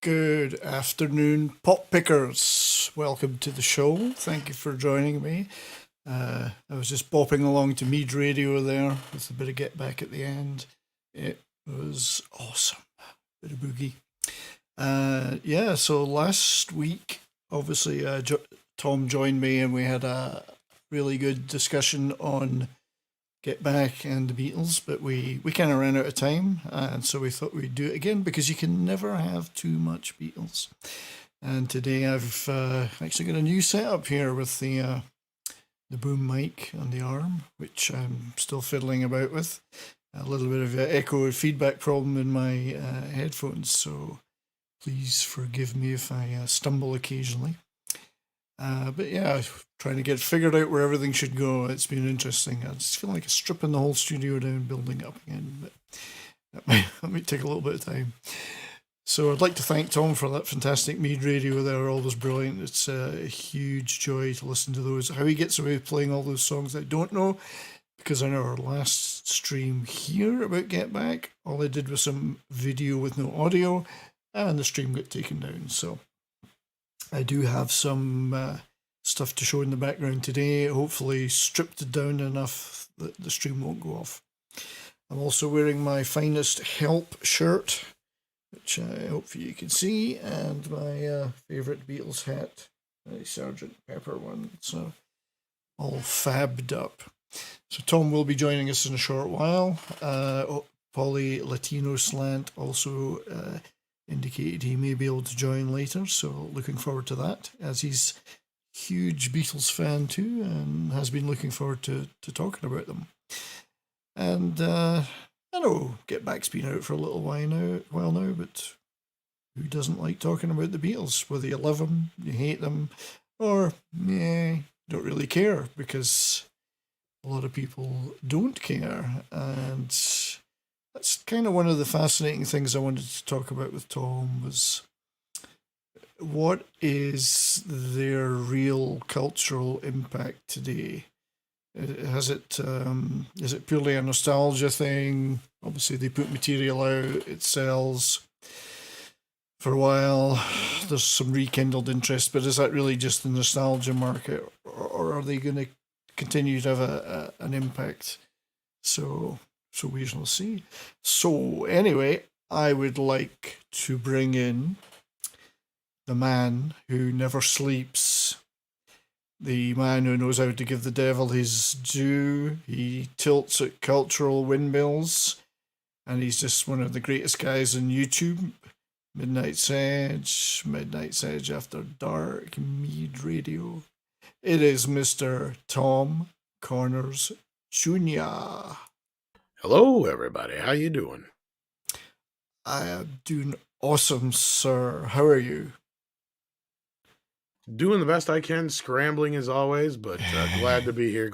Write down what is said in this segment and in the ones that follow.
Good afternoon, pop pickers. Welcome to the show. Thank you for joining me. I was just bopping along to MEAD Radio there with a bit of Get Back at the end. It was awesome. Bit of boogie. So last week, obviously, Tom joined me and we had a really good discussion on Get Back and the Beatles, but we kind of ran out of time, and so we thought we'd do it again because you can never have too much Beatles. And today I've actually got a new setup here with the boom mic on the arm, which I'm still fiddling about with. A little bit of an echo feedback problem in my headphones, so please forgive me if I stumble occasionally. But yeah, trying to get figured out where everything should go. It's been interesting. I just feel like stripping the whole studio down, building it up again. But that might take a little bit of time. So I'd like to thank Tom for that fantastic MEAD radio. They're always brilliant. It's a huge joy to listen to those. How he gets away with playing all those songs, I don't know. Because on our last stream here about Get Back, all I did was some video with no audio, and the stream got taken down. So I do have some stuff to show in the background today, hopefully stripped it down enough that the stream won't go off. I'm also wearing my finest Help shirt, which I hope you can see, and my favourite Beatles hat, the Sgt. Pepper one. So all fabbed up. So Tom will be joining us in a short while. Paulie Latino Slant also indicated he may be able to join later, so looking forward to that, as he's a huge Beatles fan too and has been looking forward to talking about them. And I know Get Back's been out for a little while now, but who doesn't like talking about the Beatles? Whether you love them, you hate them, or don't really care, because a lot of people don't care. And that's kind of one of the fascinating things I wanted to talk about with Tom, was what is their real cultural impact today? Is it purely a nostalgia thing? Obviously, they put material out, it sells for a while. There's some rekindled interest, but is that really just the nostalgia market, or are they going to continue to have an impact? So we shall see. So anyway, I would like to bring in the man who never sleeps, the man who knows how to give the devil his due. He tilts at cultural windmills, and he's just one of the greatest guys on YouTube. Midnight's Edge After Dark, MEAD Radio. It is Mr. Tom Connors Jr. Hello, everybody. How you doing? I am doing awesome, sir. How are you? Doing the best I can, scrambling as always, but glad to be here.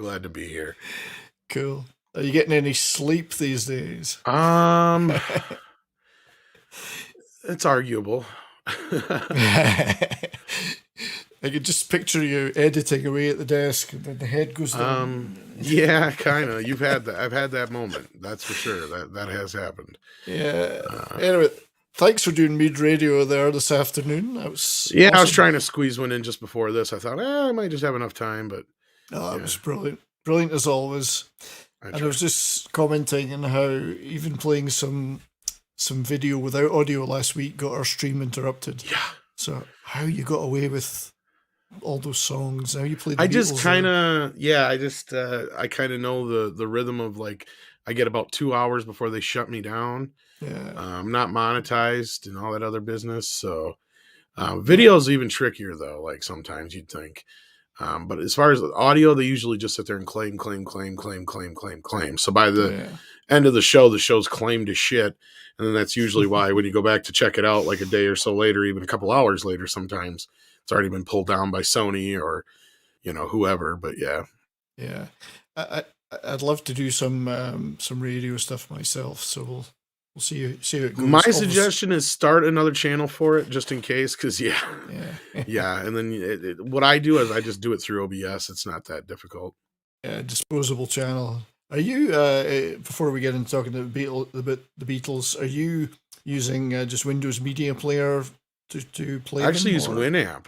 Cool. Are you getting any sleep these days? It's arguable. I could just picture you editing away at the desk, and then the head goes down. Yeah, kind of. I've had that moment. That's for sure. That has happened. Yeah. Anyway, thanks for doing MEAD Radio there this afternoon. Awesome. I was trying to squeeze one in just before this. I thought, I might just have enough time, but it was brilliant as always. I was just commenting on how even playing some video without audio last week got our stream interrupted. Yeah. So how you got away with all those songs? How you played the I Beatles? I kind of know the rhythm of, like, I get about 2 hours before they shut me down. Yeah. I'm not monetized and all that other business. So video's even trickier though. Like sometimes you'd think, but as far as the audio, they usually just sit there and claim. So by the end of the show's claimed to shit. And then that's usually why when you go back to check it out, like a day or so later, even a couple hours later, sometimes it's already been pulled down by Sony or, whoever. But yeah. Yeah. I'd love to do some radio stuff myself. So we'll see how it goes. My suggestion is start another channel for it, just in case, because yeah. And then what I do is I just do it through OBS. It's not that difficult. Yeah, disposable channel. Are you, before we get into talking about the Beatles, are you using just Windows Media Player to play I actually them? use Or Winamp.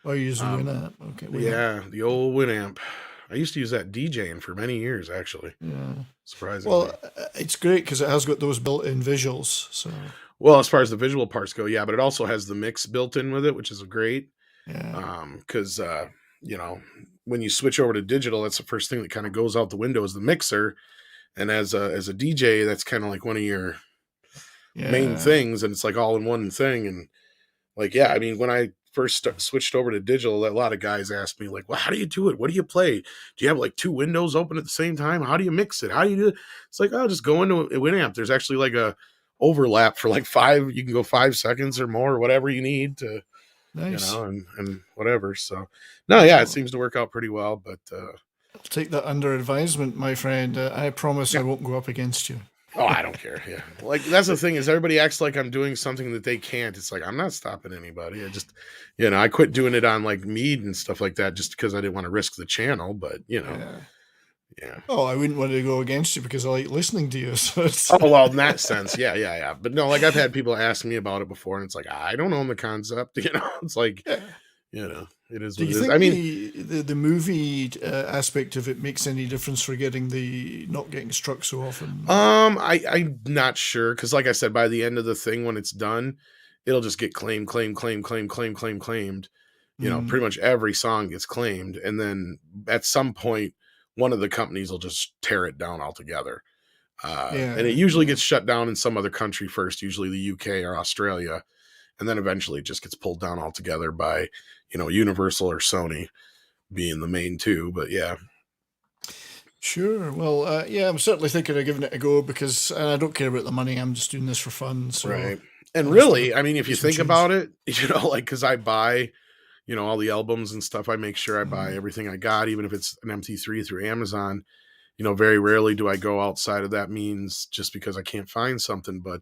oh, you use Um, Winamp? Okay, Winamp. yeah, the old Winamp. I used to use that DJing for many years, actually. Yeah. Surprisingly. Well, it's great because it has got those built-in visuals. So Well, as far as the visual parts go, yeah, but it also has the mix built in with it, which is great. yeah, Because you know, when you switch over to digital, that's the first thing that kind of goes out the window is the mixer. And as a DJ, that's kind of like one of your main yeah, things, and it's like all in one thing. And like, yeah, I mean, when I first switched over to digital, a lot of guys asked me like, "Well, how do you do it? What do you play? Do you have like two windows open at the same time? How do you mix it? How do you do it?" It's like, oh, just go into a Winamp. There's actually like a overlap for like 5. You can go 5 seconds or more, or whatever you need to, nice. and whatever. So, no, yeah, it Well, seems to work out pretty well. But I'll take that under advisement, my friend. I promise I yeah. won't go up against you. Oh, I don't care. Yeah. Like that's the thing is everybody acts like I'm doing something that they can't. It's like I'm not stopping anybody. I just I quit doing it on like MEAD and stuff like that just because I didn't want to risk the channel, but Yeah. yeah. Oh, I wouldn't want to go against you because I like listening to you. So it's Oh well, in that sense, yeah. But no, like I've had people ask me about it before, and it's like I don't own the concept. It's like yeah. it is Do what you it is. think I mean, the movie aspect of it makes any difference for getting the not getting struck so often? I'm not sure because, like I said, by the end of the thing, when it's done, it'll just get claimed. Mm, Pretty much every song gets claimed, and then at some point, one of the companies will just tear it down altogether. And it yeah, usually yeah. gets shut down in some other country first, usually the UK or Australia, and then eventually it just gets pulled down altogether by, Universal or Sony being the main two. But yeah, Sure. Well, yeah, I'm certainly thinking of giving it a go because I don't care about the money. I'm just doing this for fun. So right. And I just want to really, I mean, if get you some think tunes. about it, like, because I buy, all the albums and stuff, I make sure I buy Mm, everything I got, even if it's an MP3 through Amazon. Very rarely do I go outside of that means just because I can't find something. But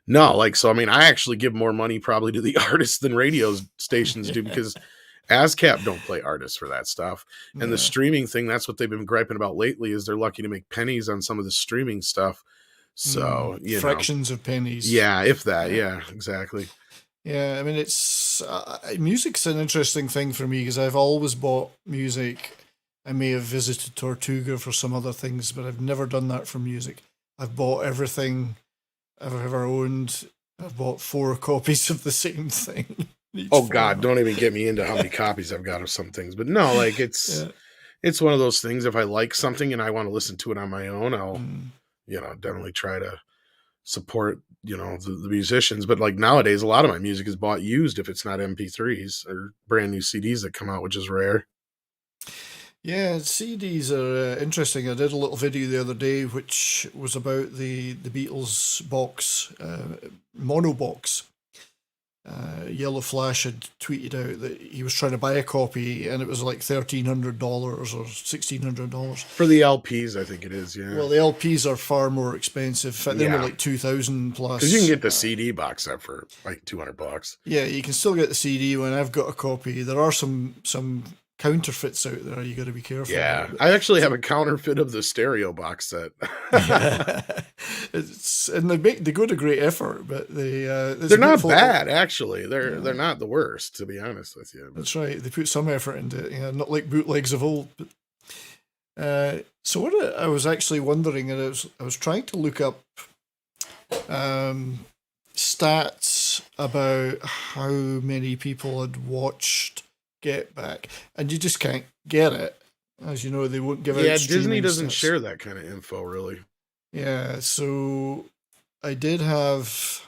no, like, so, I mean, I actually give more money probably to the artists than radio stations do yeah. because ASCAP don't play artists for that stuff. And the Yeah. streaming thing, that's what they've been griping about lately is they're lucky to make pennies on some of the streaming stuff. So, Fractions of pennies. yeah, if that, Yeah. yeah, exactly. Yeah, I mean, it's music's an interesting thing for me because I've always bought music. I may have visited Tortuga for some other things, but I've never done that for music. I've bought everything I've ever owned. I've bought 4 copies of the same thing, each Oh God, format. don't even get me into how many copies I've got of some things. But no, like Yeah. it's one of those things. If I like something and I want to listen to it on my own, I'll, Mm. definitely try to support, the musicians. But like nowadays, a lot of my music is bought used if it's not MP3s or brand new CDs that come out, which is rare. Yeah, CDs are interesting. I did a little video the other day which was about the Beatles box, mono box. Yellow Flash had tweeted out that he was trying to buy a copy and it was like $1,300 or $1,600. For the LPs, I think it is, yeah. Well, the LPs are far more expensive. In fact, they're more Yeah. like 2,000 Because you can plus. get the CD box set for like $200. Yeah, you can still get the CD when I've got a copy. There are some counterfeits out there. You got to be careful Yeah. about. I actually have a counterfeit of the stereo box set. Yeah, and they go to great effort, but it's They're a not beautiful. bad, actually. Yeah, They're not the worst, to be honest with you. But that's right. They put some effort into it. Yeah, not like bootlegs of old. But, so what I was actually wondering, and I was trying to look up stats about how many people had watched Get Back, and you just can't get it. As you know, they won't give out yeah, Disney streaming doesn't stats. share that kind of info, really. Yeah, so I did have.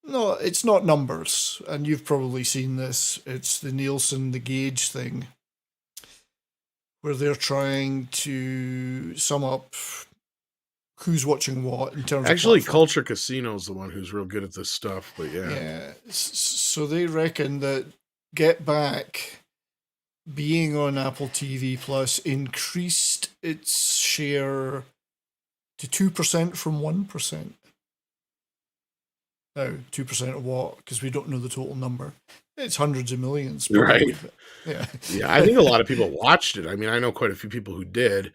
No, it's not numbers, and you've probably seen this. It's the Nielsen, the gauge thing, where they're trying to sum up who's watching what in terms Actually, of platform. Culture Casino's the one who's real good at this stuff, but yeah. Yeah, so they reckon that Get Back being on Apple TV Plus increased its share to 2% from 1%. Now, 2% of what? Because we don't know the total number. It's hundreds of millions, probably. Right. But yeah. Yeah, I think a lot of people watched it. I mean, I know quite a few people who did.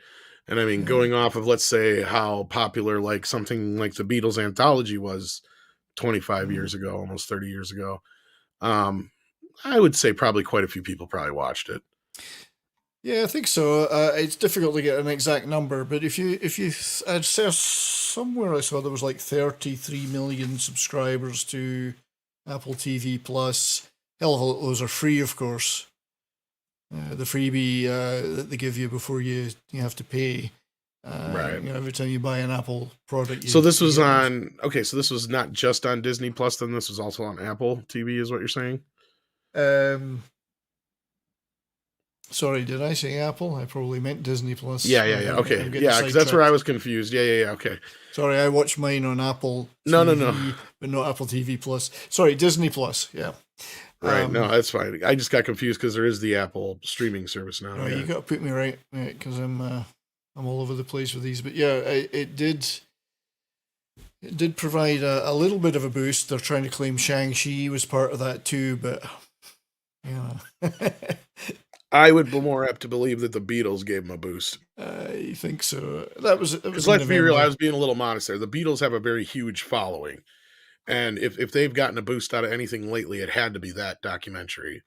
And I mean, Yeah. going off of, let's say, how popular like something like the Beatles anthology was 25 years ago, almost 30 years ago. I would say probably quite a few people probably watched it. Yeah, I think so. It's difficult to get an exact number, but if you, I'd say somewhere I saw there was like 33 million subscribers to Apple TV Plus. Hell of a lot of those are free, of course. The freebie that they give you before you have to pay. Right. Every time you buy an Apple product. So this was on. Okay, so this was not just on Disney Plus. Then this was also on Apple TV, is what you're saying? Sorry, did I say Apple? I probably meant Disney Plus. Yeah. Okay, yeah, because that's where I was confused. Yeah. Okay. Sorry, I watch mine on Apple TV, no. But not Apple TV Plus. Sorry, Disney Plus, yeah. Right, no, that's fine. I just got confused because there is the Apple streaming service now. No, you got to put me right, because I'm all over the place with these. But yeah, it did provide a little bit of a boost. They're trying to claim Shang-Chi was part of that too, but I would be more apt to believe that the Beatles gave them a boost. I think so. That was because let's be real. I was being a little modest there. The Beatles have a very huge following, and if they've gotten a boost out of anything lately, it had to be that documentary.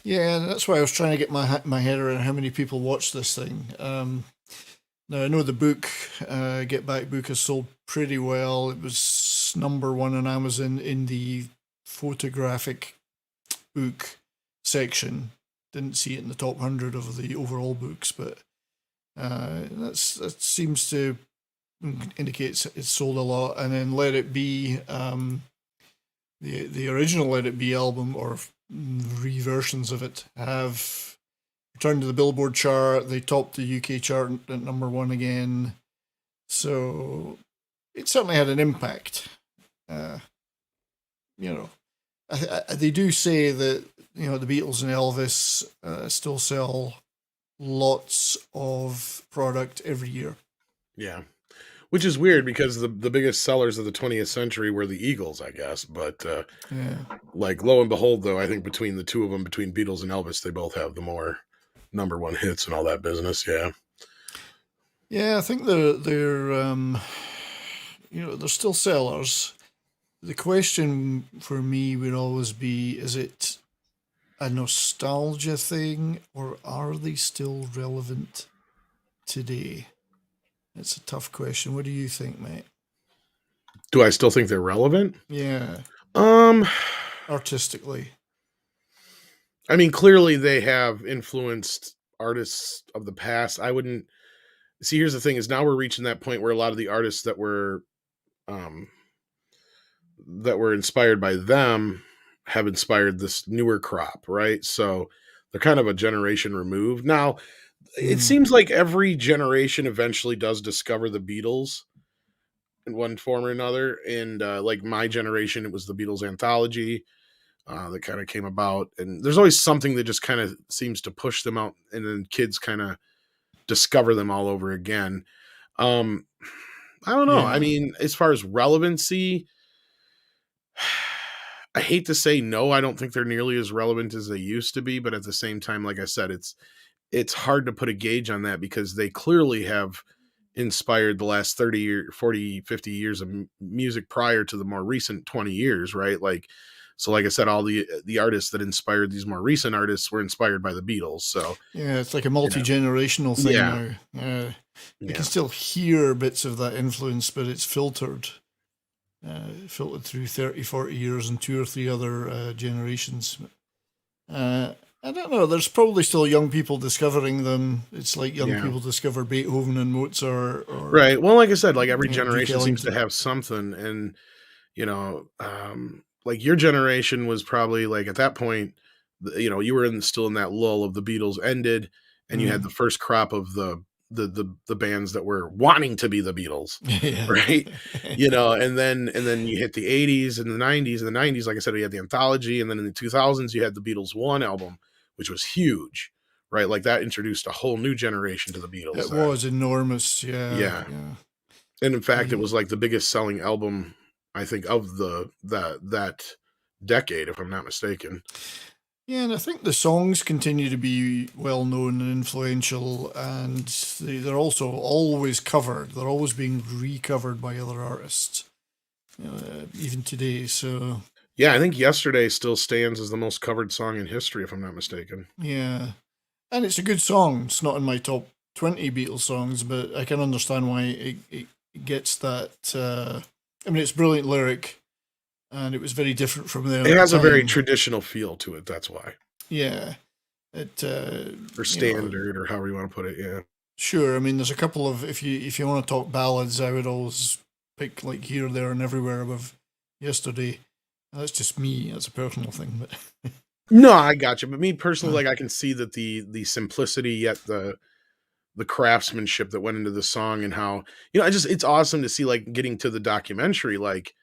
Yeah, that's why I was trying to get my head around how many people watch this thing. Now I know the book, Get Back book, has sold pretty well. It was number one on Amazon in the photographic book section. Didn't see it in the top 100 of the overall books, but that seems to indicate it's sold a lot. And then Let It Be, the original Let It Be album, or reversions of it, have returned to the Billboard chart. They topped the UK chart at number one again. So it certainly had an impact. They do say that the Beatles and Elvis still sell lots of product every year. Yeah, which is weird because the biggest sellers of the 20th century were the Eagles, I guess. But like lo and behold, though, I think between the two of them, between Beatles and Elvis, they both have the more number one hits and all that business. Yeah, I think they're still sellers. The question for me would always be: is it a nostalgia thing, or are they still relevant today? It's a tough question. What do you think, mate? Do I still think they're relevant? Yeah. Artistically. I mean, clearly they have influenced artists of the past. I wouldn't see. Here's the thing: is now we're reaching that point where a lot of the artists that were inspired by them have inspired this newer crop, right? So they're kind of a generation removed. Now, it seems like every generation eventually does discover the Beatles in one form or another. And like my generation, it was the Beatles anthology that kind of came about. And there's always something that just kind of seems to push them out, and then kids kind of discover them all over again. I don't know. Yeah. I mean, as far as relevancy, I hate to say no, I don't think they're nearly as relevant as they used to be, but at the same time, like I said, it's hard to put a gauge on that because they clearly have inspired the last 30 or 40, 50 years of music prior to the more recent 20 years, right? Like I said, all the artists that inspired these more recent artists were inspired by the Beatles. So yeah, it's like a multi-generational thing now. You can still hear bits of that influence, but it's filtered through 30, 40 years and two or three other generations. I don't know. There's probably still young people discovering them. It's like young people discover Beethoven and Mozart. Right. Well, like I said, like every generation seems to have something. And, like your generation was probably like at that point, you were still in that lull of the Beatles ended, and you had the first crop of the bands that were wanting to be the Beatles, right? And then you hit the 80s and the 90s. In the 90s, like I said, we had the anthology, and then in the 2000s, you had the Beatles One album, which was huge, right? Like that introduced a whole new generation to the Beatles. It was enormous, yeah. And in fact, it was like the biggest selling album, I think, of that decade, if I'm not mistaken. Yeah, and I think the songs continue to be well known and influential, and they're also always covered. They're always being recovered by other artists. even today. So Yeah, I think Yesterday still stands as the most covered song in history, if I'm not mistaken. yeah, and it's a good song. It's not in my top 20 Beatles songs, but I can understand why it gets that. I mean, it's brilliant lyric, and it was very different from them It at the has a very time. traditional feel to it, that's why. Yeah, it Or you know, standard, or however you want to put it, yeah. sure. I mean, there's a couple of if you want to talk ballads, I would always pick like Here, There, and Everywhere above Yesterday. That's just me. That's a personal thing, but No, I got you. But me personally, uh, like I can see that the simplicity yet the craftsmanship that went into the song and how, it's awesome to see, like, getting to the documentary, like,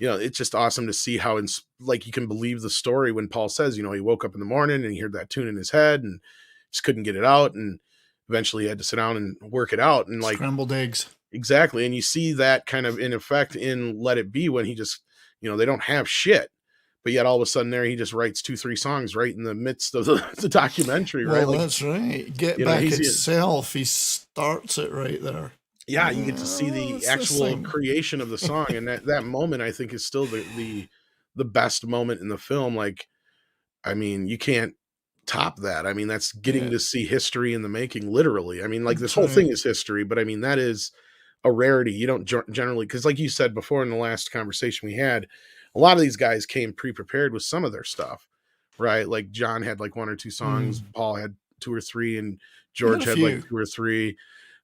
it's just awesome to see how like you can believe the story when Paul says, he woke up in the morning and he heard that tune in his head and just couldn't get it out, and eventually he had to sit down and work it out, and like, scrambled eggs. exactly. And you see that kind of in effect in Let It Be when he just, they don't have shit, but yet all of a sudden there he just writes 2-3 songs right in the midst of the documentary, right? Well, Like, that's right. Get Back he's, itself. He starts it right there. yeah, you get to see the What's this actual thing? creation of the song, and that moment I think is still the best moment in the film. Like, I mean, you can't top that. I mean, that's getting Yeah, to see history in the making, literally. I mean, like, this that's whole thing right. is history, but I mean, that is a rarity. You don't generally, because like you said before in the last conversation we had, a lot of these guys came pre-prepared with some of their stuff, right? Like John had like 1 or 2 songs, Mm. Paul had 2 or 3, and He had George a had like few. 2 or 3.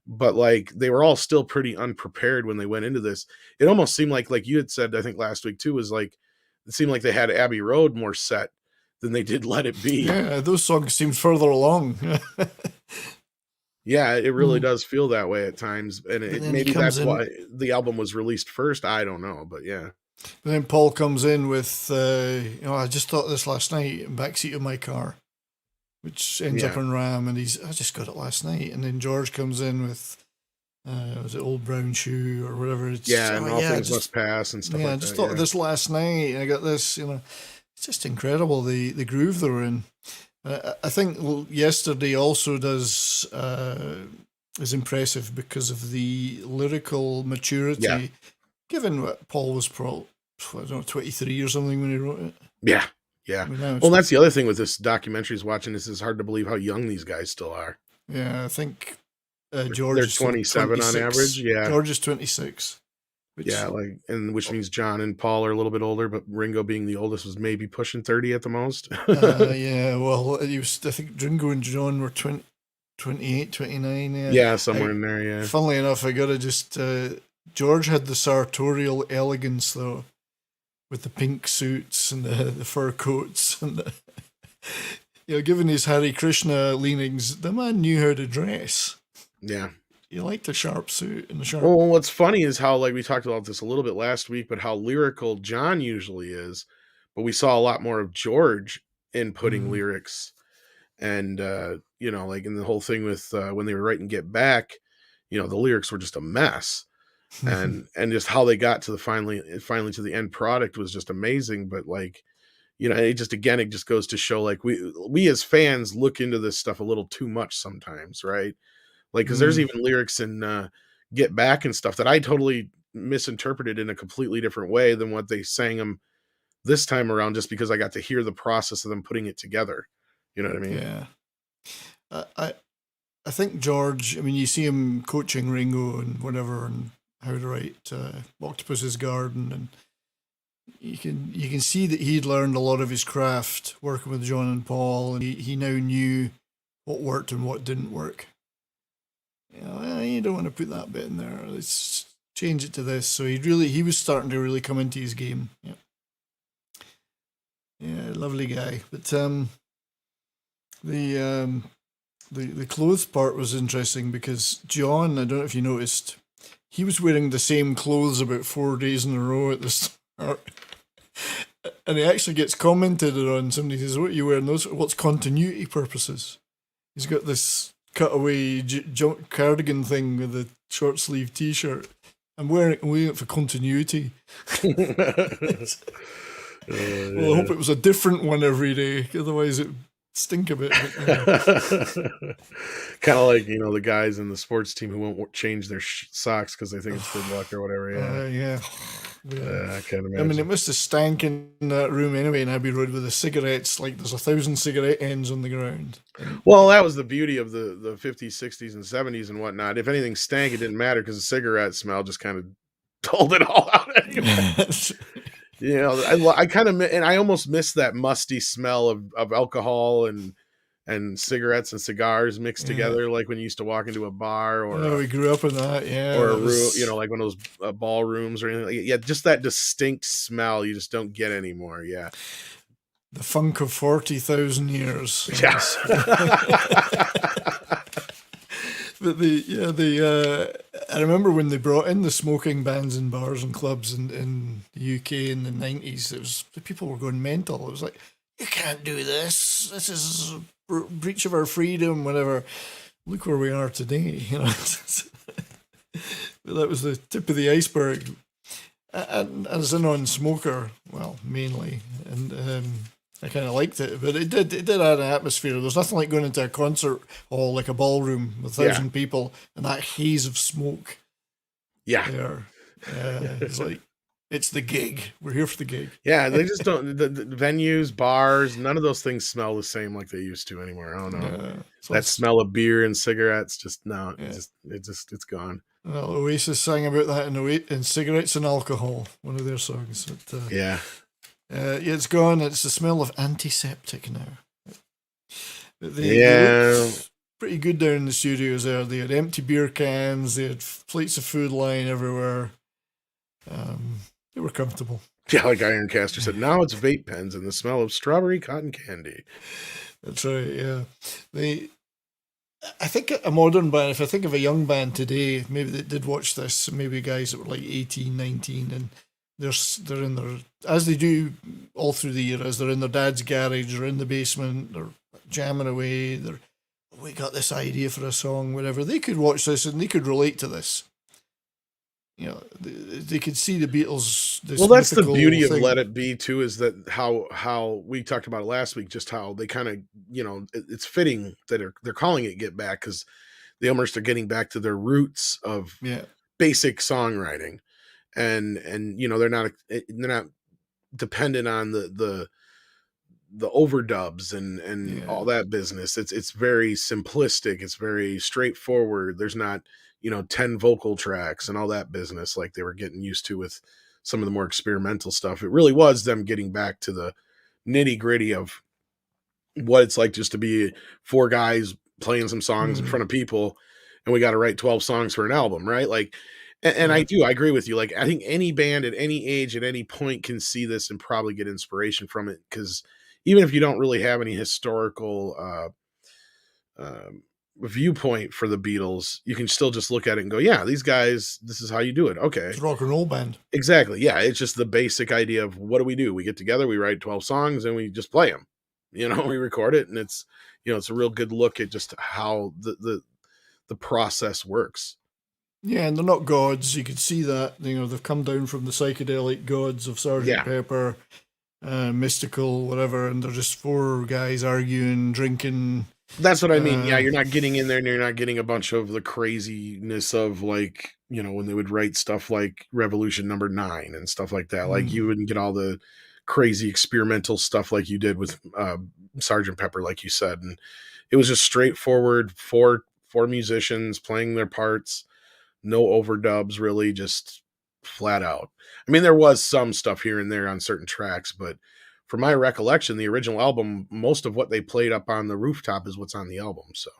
But like they were all still pretty unprepared when they went into this. It almost seemed like you had said, I think last week too, was like it seemed like they had Abbey Road more set than they did Let It Be. Yeah, those songs seemed further along. Yeah, it really Mm. does feel that way at times, and But then he maybe comes that's in. why the album was released first. I don't know, but yeah, But then Paul comes in with, I just thought this last night in backseat of my car, which ends up yeah, on Ram, and I just got it last night. And then George comes in with, was it Old Brown Shoe or whatever? It's, yeah, oh and All yeah, Things Must Pass and stuff I like just that. thought of Yeah, this last night, and I got this. It's just incredible the groove they were in. I think yesterday also does is impressive because of the lyrical yeah, maturity. Given what Paul was probably, I don't know, 23 or something when he wrote it. yeah, yeah. I mean, now Well, it's, that's the other thing with this documentary is watching this is hard to believe how young these guys still are. yeah, I think They're George is still 27 on average. 26. Yeah, George is 26, yeah, which, like, and which means John and Paul are a little bit older, but Ringo being the oldest was maybe pushing 30 at the most. yeah, well, he was, I think Ringo and John were 28, 29. Yeah. Yeah, somewhere in there. Yeah, Funnily enough, I gotta just, George had the sartorial elegance though, with the pink suits and the fur coats and given his Hare Krishna leanings, the man knew how to dress. yeah. He liked a sharp suit and a sharp. Well, what's funny is how, like, we talked about this a little bit last week, but how lyrical John usually is, but we saw a lot more of George inputting Mm. lyrics, and like in the whole thing with when they were writing Get Back, the lyrics were just a mess, and just how they got to the finally to the end product was just amazing. But like, it just goes to show, like, we as fans look into this stuff a little too much sometimes, right? Like, because there's Mm. even lyrics in Get Back and stuff that I totally misinterpreted in a completely different way than what they sang them this time around, just because I got to hear the process of them putting it together. You know what I mean? Yeah, I I think George. I mean, you see him coaching Ringo and whatever, and how to write Octopus's Garden, and you can see that he'd learned a lot of his craft working with John and Paul, and he now knew what worked and what didn't work. You don't want to put that bit in there. Let's change it to this. So he was starting to really come into his game. Yeah, yeah, lovely guy. But the the clothes part was interesting because John, I don't know if you noticed, he was wearing the same clothes about 4 days in a row at the start. And he actually gets commented on. Somebody says, "What are you wearing those? What's continuity purposes?" He's got this cutaway cardigan thing with a short sleeve T-shirt. I'm wearing it for continuity. Well, I Yeah. hope it was a different one every day. Otherwise, it stink a bit. But, Kind of like, the guys in the sports team who won't change their socks because they think it's good luck or whatever. Yeah. yeah. I can't I mean, it imagine. must have stank in that room anyway in Abbey Road with the cigarettes. Like there's 1,000 cigarette ends on the ground. And, Well, that was the beauty of the 50s, 60s, and 70s and whatnot. If anything stank, it didn't matter because the cigarette smell just kind of told it all out anyway. I kind of, and I almost miss that musty smell of alcohol and cigarettes and cigars mixed together, like when you used to walk into a bar or we grew up in that, yeah. or a room, like one of those ballrooms or anything. Yeah, just that distinct smell you just don't get anymore. Yeah, the funk of 40,000 years. yeah. But I remember when they brought in the smoking bans in bars and clubs in the UK in the 90s. The people were going mental. It was like, you can't do this. This is a breach of our freedom. Whatever. Look where we are today. But that was the tip of the iceberg. And as a non-smoker, well, mainly, and I kind of liked it, but it did add an atmosphere. There's nothing like going into a concert hall, like a ballroom with 1,000 people, and that haze of smoke. Yeah, there. It's like it's the gig. We're here for the gig. Yeah, they just don't. The venues, bars, none of those things smell the same like they used to anymore. I don't know. That smell of beer and cigarettes, just no. Yeah. It's gone. Well, Oasis sang about that in Cigarettes and Alcohol, one of their songs. But, yeah, it's gone. It's the smell of antiseptic now. But they looked pretty good down in the studios there. They had empty beer cans. They had plates of food lying everywhere. They were comfortable. Yeah, like Ironcaster said, now it's vape pens and the smell of strawberry cotton candy. That's right, yeah. I think a modern band, if I think of a young band today, maybe they did watch this, maybe guys that were like 18, 19, and they're in their, as they do all through the years, they're in their dad's garage or in the basement, they're jamming away, we got this idea for a song, whatever. They could watch this and they could relate to this. They could see the Beatles. Well, that's the beauty of Let It Be too, is that how we talked about it last week, just how they kind of, it's fitting that they're calling it Get Back, because they almost are getting back to their roots of basic songwriting, and they're not dependent on the overdubs and all that business. It's very simplistic. It's very straightforward. There's not 10 vocal tracks and all that business like they were getting used to with some of the more experimental stuff. It really was them getting back to the nitty gritty of what it's like just to be four guys playing some songs in front of people, and we got to write 12 songs for an album, right? Like, and I agree with you. Like, I think any band at any age, at any point can see this and probably get inspiration from it. Because even if you don't really have any historical, viewpoint for the Beatles, you can still just look at it and go, yeah, these guys, this is how you do it. Okay. It's a rock and roll band. Exactly. Yeah. It's just the basic idea of what do? We get together, we write 12 songs and we just play them, we record it, and it's, it's a real good look at just how the process works. Yeah. And they're not gods. You could see that, they've come down from the psychedelic gods of Sgt. Pepper, mystical, whatever. And they're just four guys arguing, drinking. That's what I mean. Yeah, you're not getting in there and you're not getting a bunch of the craziness of, like, when they would write stuff like Revolution Number 9 and stuff like that. Like, you wouldn't get all the crazy experimental stuff like you did with Sgt. Pepper, like you said. And it was just straightforward, four musicians playing their parts, no overdubs, really, just flat out. I mean, there was some stuff here and there on certain tracks, but from my recollection, the original album, most of what they played up on the rooftop is what's on the album. So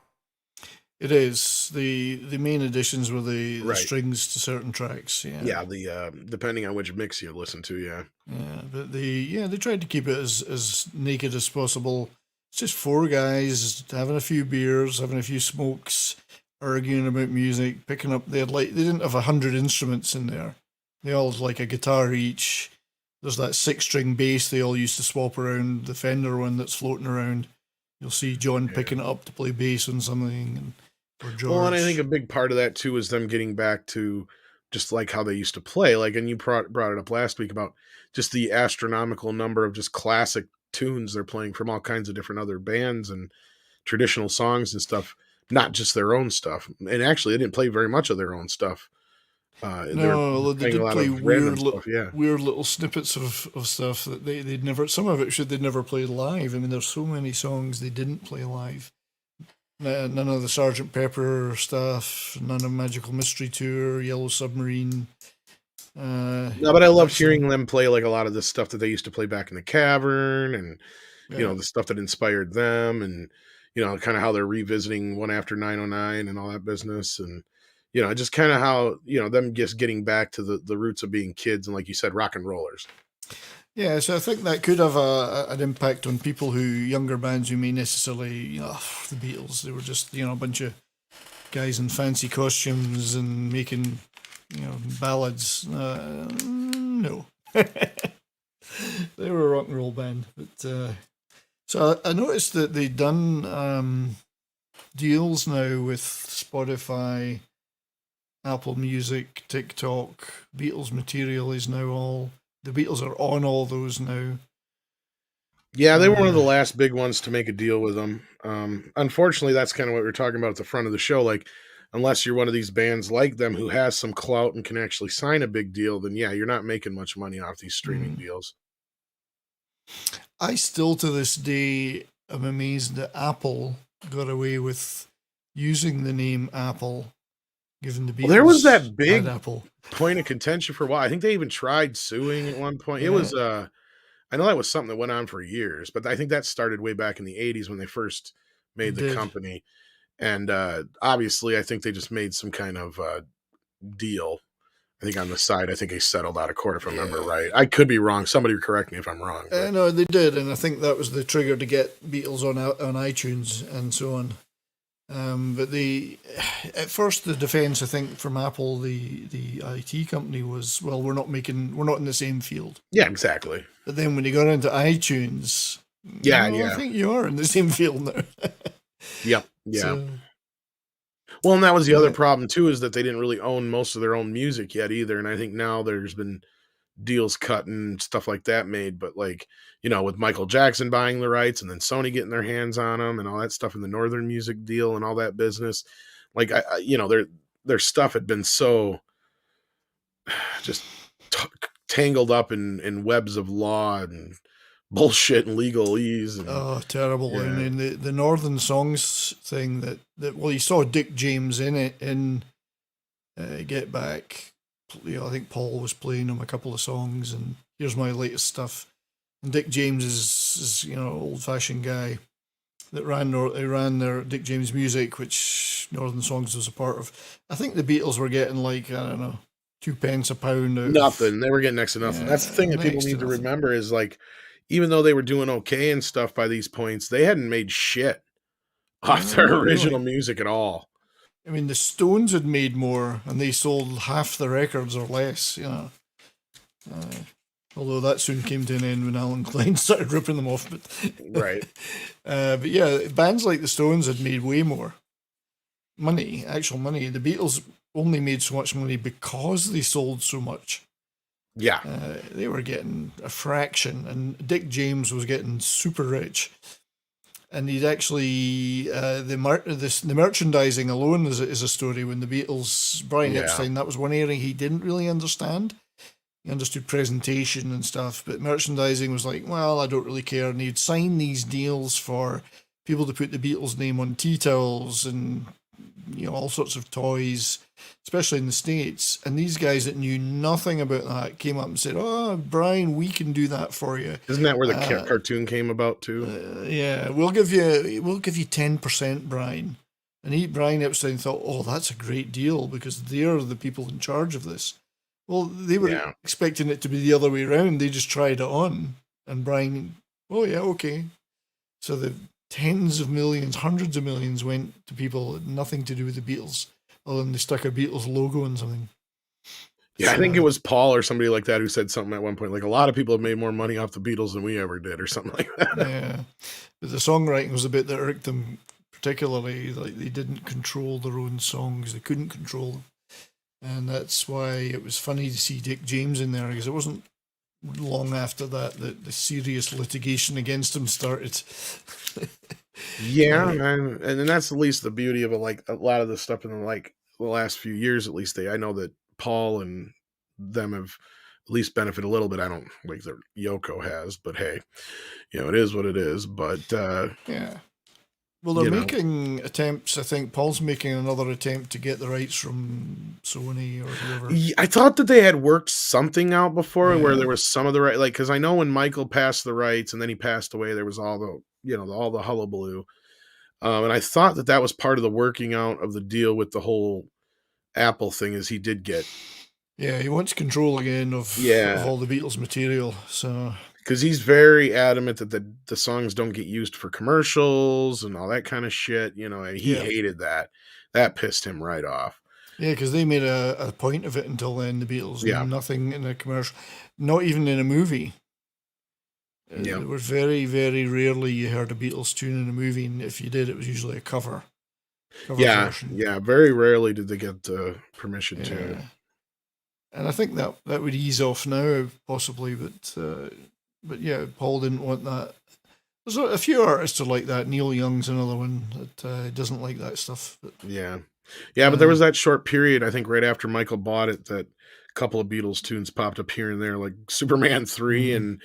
it is the main additions were the strings to certain tracks. Yeah, the depending on which mix you listen to. Yeah, but they tried to keep it as naked as possible. It's just four guys having a few beers, having a few smokes, arguing about music, picking up. They didn't have 100 instruments in there. They all had like a guitar each. There's that 6-string bass they all used to swap around, the Fender one that's floating around. You'll see John picking it up to play bass on something. Or George. Well, and I think a big part of that, too, is them getting back to just like how they used to play. Like, and you brought it up last week about just the astronomical number of just classic tunes they're playing from all kinds of different other bands and traditional songs and stuff, not just their own stuff. And actually, they didn't play very much of their own stuff. They were No, they playing a did lot play of random stuff. Yeah. weird little snippets of stuff that they'd never. Some of it should they'd never played live. I mean, there's so many songs they didn't play live. None of the Sergeant Pepper stuff. None of Magical Mystery Tour, Yellow Submarine. No, but I loved hearing them play like a lot of the stuff that they used to play back in the Cavern, and the stuff that inspired them, and kind of how they're revisiting One After 909 and all that business, and just kind of how them just getting back to the roots of being kids and, like you said, rock and rollers. Yeah, so I think that could have an impact on people younger bands who may necessarily, the Beatles, they were just, a bunch of guys in fancy costumes and making, ballads. No. They were a rock and roll band. But so I noticed that they'd done deals now with Spotify, Apple Music, TikTok. Beatles material is now the Beatles are on all those now. Yeah, they were one of the last big ones to make a deal with them. Unfortunately, that's kind of what we were talking about at the front of the show. Like, unless you're one of these bands like them who has some clout and can actually sign a big deal, then yeah, you're not making much money off these streaming deals. I still, to this day, am amazed that Apple got away with using the name Apple, given the Beatles. Well, there was that big Apple point of contention for a while. I think they even tried suing at one point. It was, I know that was something that went on for years, but I think that started way back in the 80s when they first made the company. And obviously, I think they just made some kind of deal. I think on the side, I think they settled out of court, if I remember right. I could be wrong. Somebody correct me if I'm wrong. No, they did, and I think that was the trigger to get Beatles on iTunes and so on. But at first the defense, I think, from Apple, the IT company was, well, we're not in the same field. Yeah, exactly. But then when you got into iTunes, I think you are in the same field now. Yep. Yeah. So, well, and that was the other problem too, is that they didn't really own most of their own music yet either. And I think now there's been deals cut and stuff like that made, but like, with Michael Jackson buying the rights and then Sony getting their hands on them and all that stuff in the Northern Music deal and all that business, like their stuff had been so just tangled up in webs of law and bullshit and legalese. And, terrible. Yeah. I mean, the Northern Songs thing that well, you saw Dick James in it in Get Back. I think Paul was playing him a couple of songs, and Here's My Latest Stuff. And Dick James is old-fashioned guy that ran their Dick James Music, which Northern Songs was a part of. I think the Beatles were getting like, I don't know, 2 pence a pound. Nothing. They were getting next to nothing. Yeah, that's the thing that people need to remember is, like, even though they were doing okay and stuff by these points, they hadn't made shit off their original music at all. I mean, the Stones had made more, and they sold half the records or less, although that soon came to an end when Alan Klein started ripping them off. But right. But yeah, bands like the Stones had made way more actual money. The Beatles only made so much money because they sold so much. Yeah. They were getting a fraction, and Dick James was getting super rich. And he'd actually, the merchandising alone is a story. When the Beatles, Brian Epstein, that was one area he didn't really understand. He understood presentation and stuff, but merchandising was like, well, I don't really care. And he'd sign these deals for people to put the Beatles name on tea towels and, all sorts of toys, especially in the States. And these guys that knew nothing about that came up and said, "Oh, Brian, we can do that for you." Isn't that where the cartoon came about too? Yeah, we'll give you 10%, Brian. And Brian Epstein thought, "Oh, that's a great deal because they're the people in charge of this." Well, they were expecting it to be the other way around. They just tried it on, and Brian, "Oh yeah, okay." So the tens of millions, hundreds of millions went to people that had nothing to do with the Beatles, other than they stuck a Beatles logo on something. Yeah, I think it was Paul or somebody like that who said something at one point, like, a lot of people have made more money off the Beatles than we ever did, or something like that. Yeah, but the songwriting was a bit that irked them particularly. Like, they didn't control their own songs; they couldn't control them, and that's why it was funny to see Dick James in there, because it wasn't long after that, the serious litigation against him started. Yeah, and then that's at least the beauty of it. Like a lot of the stuff in the last few years, at least I know that Paul and them have at least benefited a little bit. I don't like that Yoko has, but hey, it is what it is. But Yeah. Well, they're you know, making attempts. I think Paul's making another attempt to get the rights from Sony or whoever. I thought that they had worked something out before where Yeah. there was some of the right, like because I know when Michael passed the rights and then he passed away, there was all all the hullabaloo. And I thought that was part of the working out of the deal with the whole Apple thing is he did get. Yeah, he wants control again of Yeah, all the Beatles material. So because he's very adamant that the songs don't get used for commercials and all that kind of shit. And he hated that. That pissed him right off. Yeah, because they made a point of it until then, the Beatles. Yeah. Nothing in a commercial, not even in a movie. Yeah. It was very, very rarely you heard a Beatles tune in a movie, and if you did, it was usually a cover version. Yeah, very rarely did they get permission to. And I think that would ease off now, possibly, but yeah, Paul didn't want that. There's a few artists are like that. Neil Young's another one that doesn't like that stuff. But, yeah, but there was that short period, I think, right after Michael bought it, that a couple of Beatles tunes popped up here and there, like Superman 3 and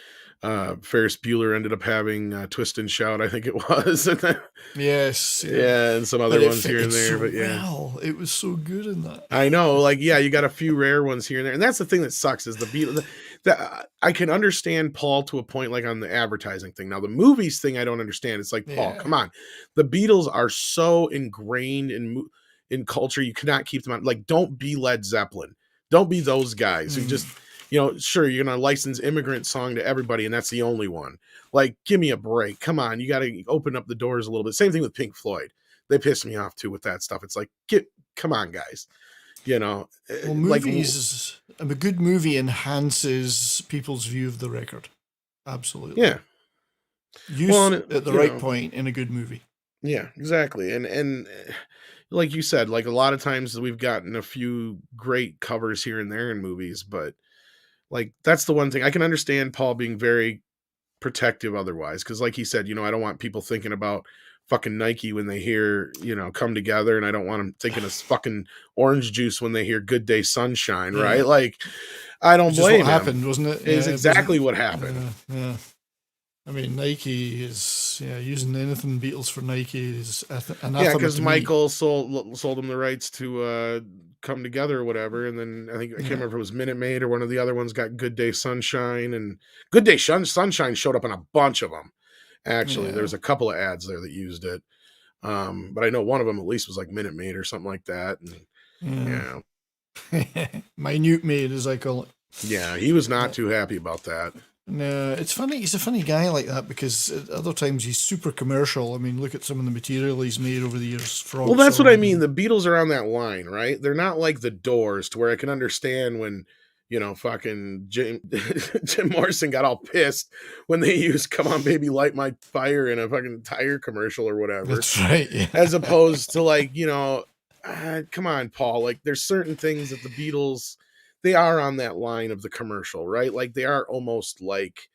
Ferris Bueller ended up having Twist and Shout, I think it was. Yes. Yeah, and some other ones here and there. So but yeah. well. It was so good in that. I know, you got a few rare ones here and there. And that's the thing that sucks is the Beatles. I can understand Paul to a point, like on the advertising thing. Now, the movies thing, I don't understand. It's like, Paul, come on. The Beatles are so ingrained in culture, you cannot keep them on. Like, don't be Led Zeppelin. Don't be those guys who just... sure, you're going to license Immigrant Song to everybody, and that's the only one. Like, give me a break. Come on, you got to open up the doors a little bit. Same thing with Pink Floyd. They piss me off, too, with that stuff. It's like, come on, guys. Well, movies, a good movie enhances people's view of the record. Absolutely. Yeah. At the right point in a good movie. Yeah, exactly. And like you said, like a lot of times we've gotten a few great covers here and there in movies, but like, that's the one thing I can understand Paul being very protective otherwise. Cause like he said, I don't want people thinking about fucking Nike when they hear, Come Together. And I don't want them thinking of fucking orange juice when they hear Good Day Sunshine. Yeah. Right. Like, I don't blame him. What happened, wasn't it? It's exactly what happened. Yeah. I mean, Nike is using anything Beatles for Nike is anathema. Because Michael sold them the rights to Come Together or whatever, and then I think I can't remember if it was Minute Maid or one of the other ones got Good Day Sunshine, and Good Day Sunshine showed up on a bunch of them. Actually, there's a couple of ads there that used it, but I know one of them at least was like Minute Maid or something like that. And, Minute Maid, as I call it. Yeah, he was not too happy about that. No, it's funny. He's a funny guy like that because at other times he's super commercial. I mean, look at some of the material he's made over the years. Well, that's what I mean. The Beatles are on that line, right? They're not like the Doors, to where I can understand when, fucking Jim Morrison got all pissed when they used "Come On Baby, Light My Fire" in a fucking tire commercial or whatever. That's right. Yeah. As opposed to like, come on, Paul. Like, there's certain things that the Beatles, they are on that line of the commercial, right? Like, they are almost like,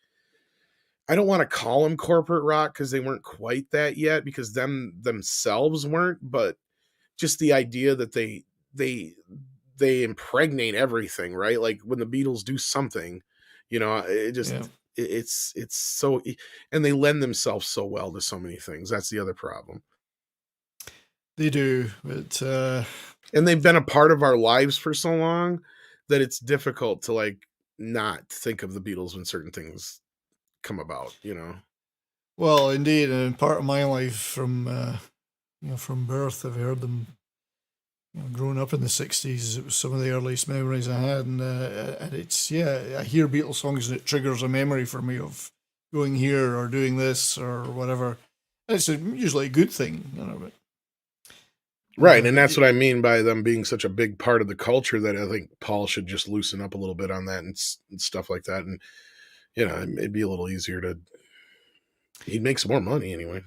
I don't want to call them corporate rock because they weren't quite that yet, because themselves weren't, but just the idea that they impregnate everything, right? Like when the Beatles do something, it just, it's so, and they lend themselves so well to so many things. That's the other problem. They do, but and they've been a part of our lives for so long that it's difficult to like not think of the Beatles when certain things come about, Well, indeed, and part of my life from birth, I've heard them. Growing up in the 60s, it was some of the earliest memories I had, and it's I hear Beatles songs and it triggers a memory for me of going here or doing this or whatever. And it's usually a good thing, but. Right, and that's what I mean by them being such a big part of the culture, that I think Paul should just loosen up a little bit on that and stuff like that, and it'd be a little easier to. He'd make some more money anyway.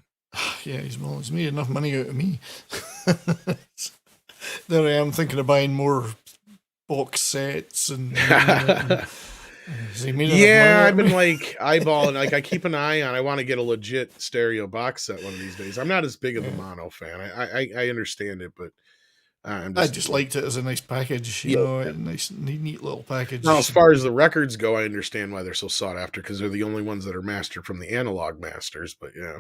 Yeah, he's made enough money out of me. There I am thinking of buying more box sets and Has he made enough money Yeah, out I've of been me? like eyeballing. Like I keep an eye on. I want to get a legit stereo box set one of these days. I'm not as big of a Yeah. mono fan. I understand it, but I'm I just just liked it as a nice package, yeah. a nice, neat little Now, as package. far as the records go, I understand why they're so sought after because they're the only ones that are mastered from the analog masters. But yeah,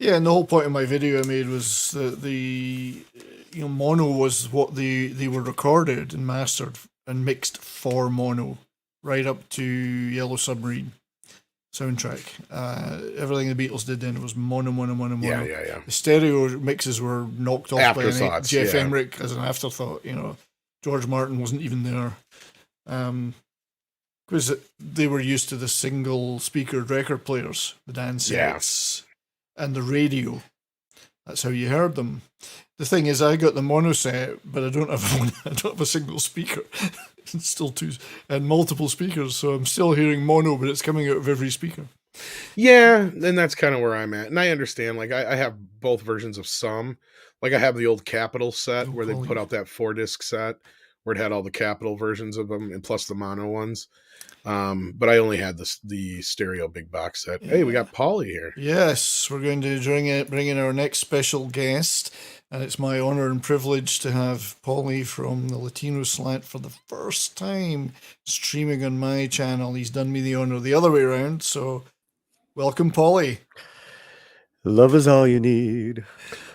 Yeah, and the whole point of my video I made was that the mono was what they were recorded and mastered and mixed for mono, right up to Yellow Submarine soundtrack. Everything the Beatles did then was mono, mono, mono, mono. yeah. The stereo mixes were knocked off by Afterthoughts, Jeff yeah. Emerick as an afterthought. George Martin wasn't even there. Because they were used to the single speaker record players, the dance sets, and the radio. That's how you heard them. The thing is, I got the mono set, but I don't have one. I don't have a single speaker. It's still two and multiple speakers, so I'm still hearing mono, but it's coming out of every speaker. Yeah, and that's kind of where I'm at. And I understand, like, I have both versions of some. Like, I have the old Capitol set where they put out that 4-disc set where it had all the Capitol versions of them and plus the mono ones. But I only had the stereo big box set. Yeah. Hey, we got Paulie here. Yes, we're going to bring in our next special guest, and it's my honor and privilege to have Paulie from the Latino Slant for the first time streaming on my channel. He's done me the honor the other way around, so welcome, Paulie. Love is all you need.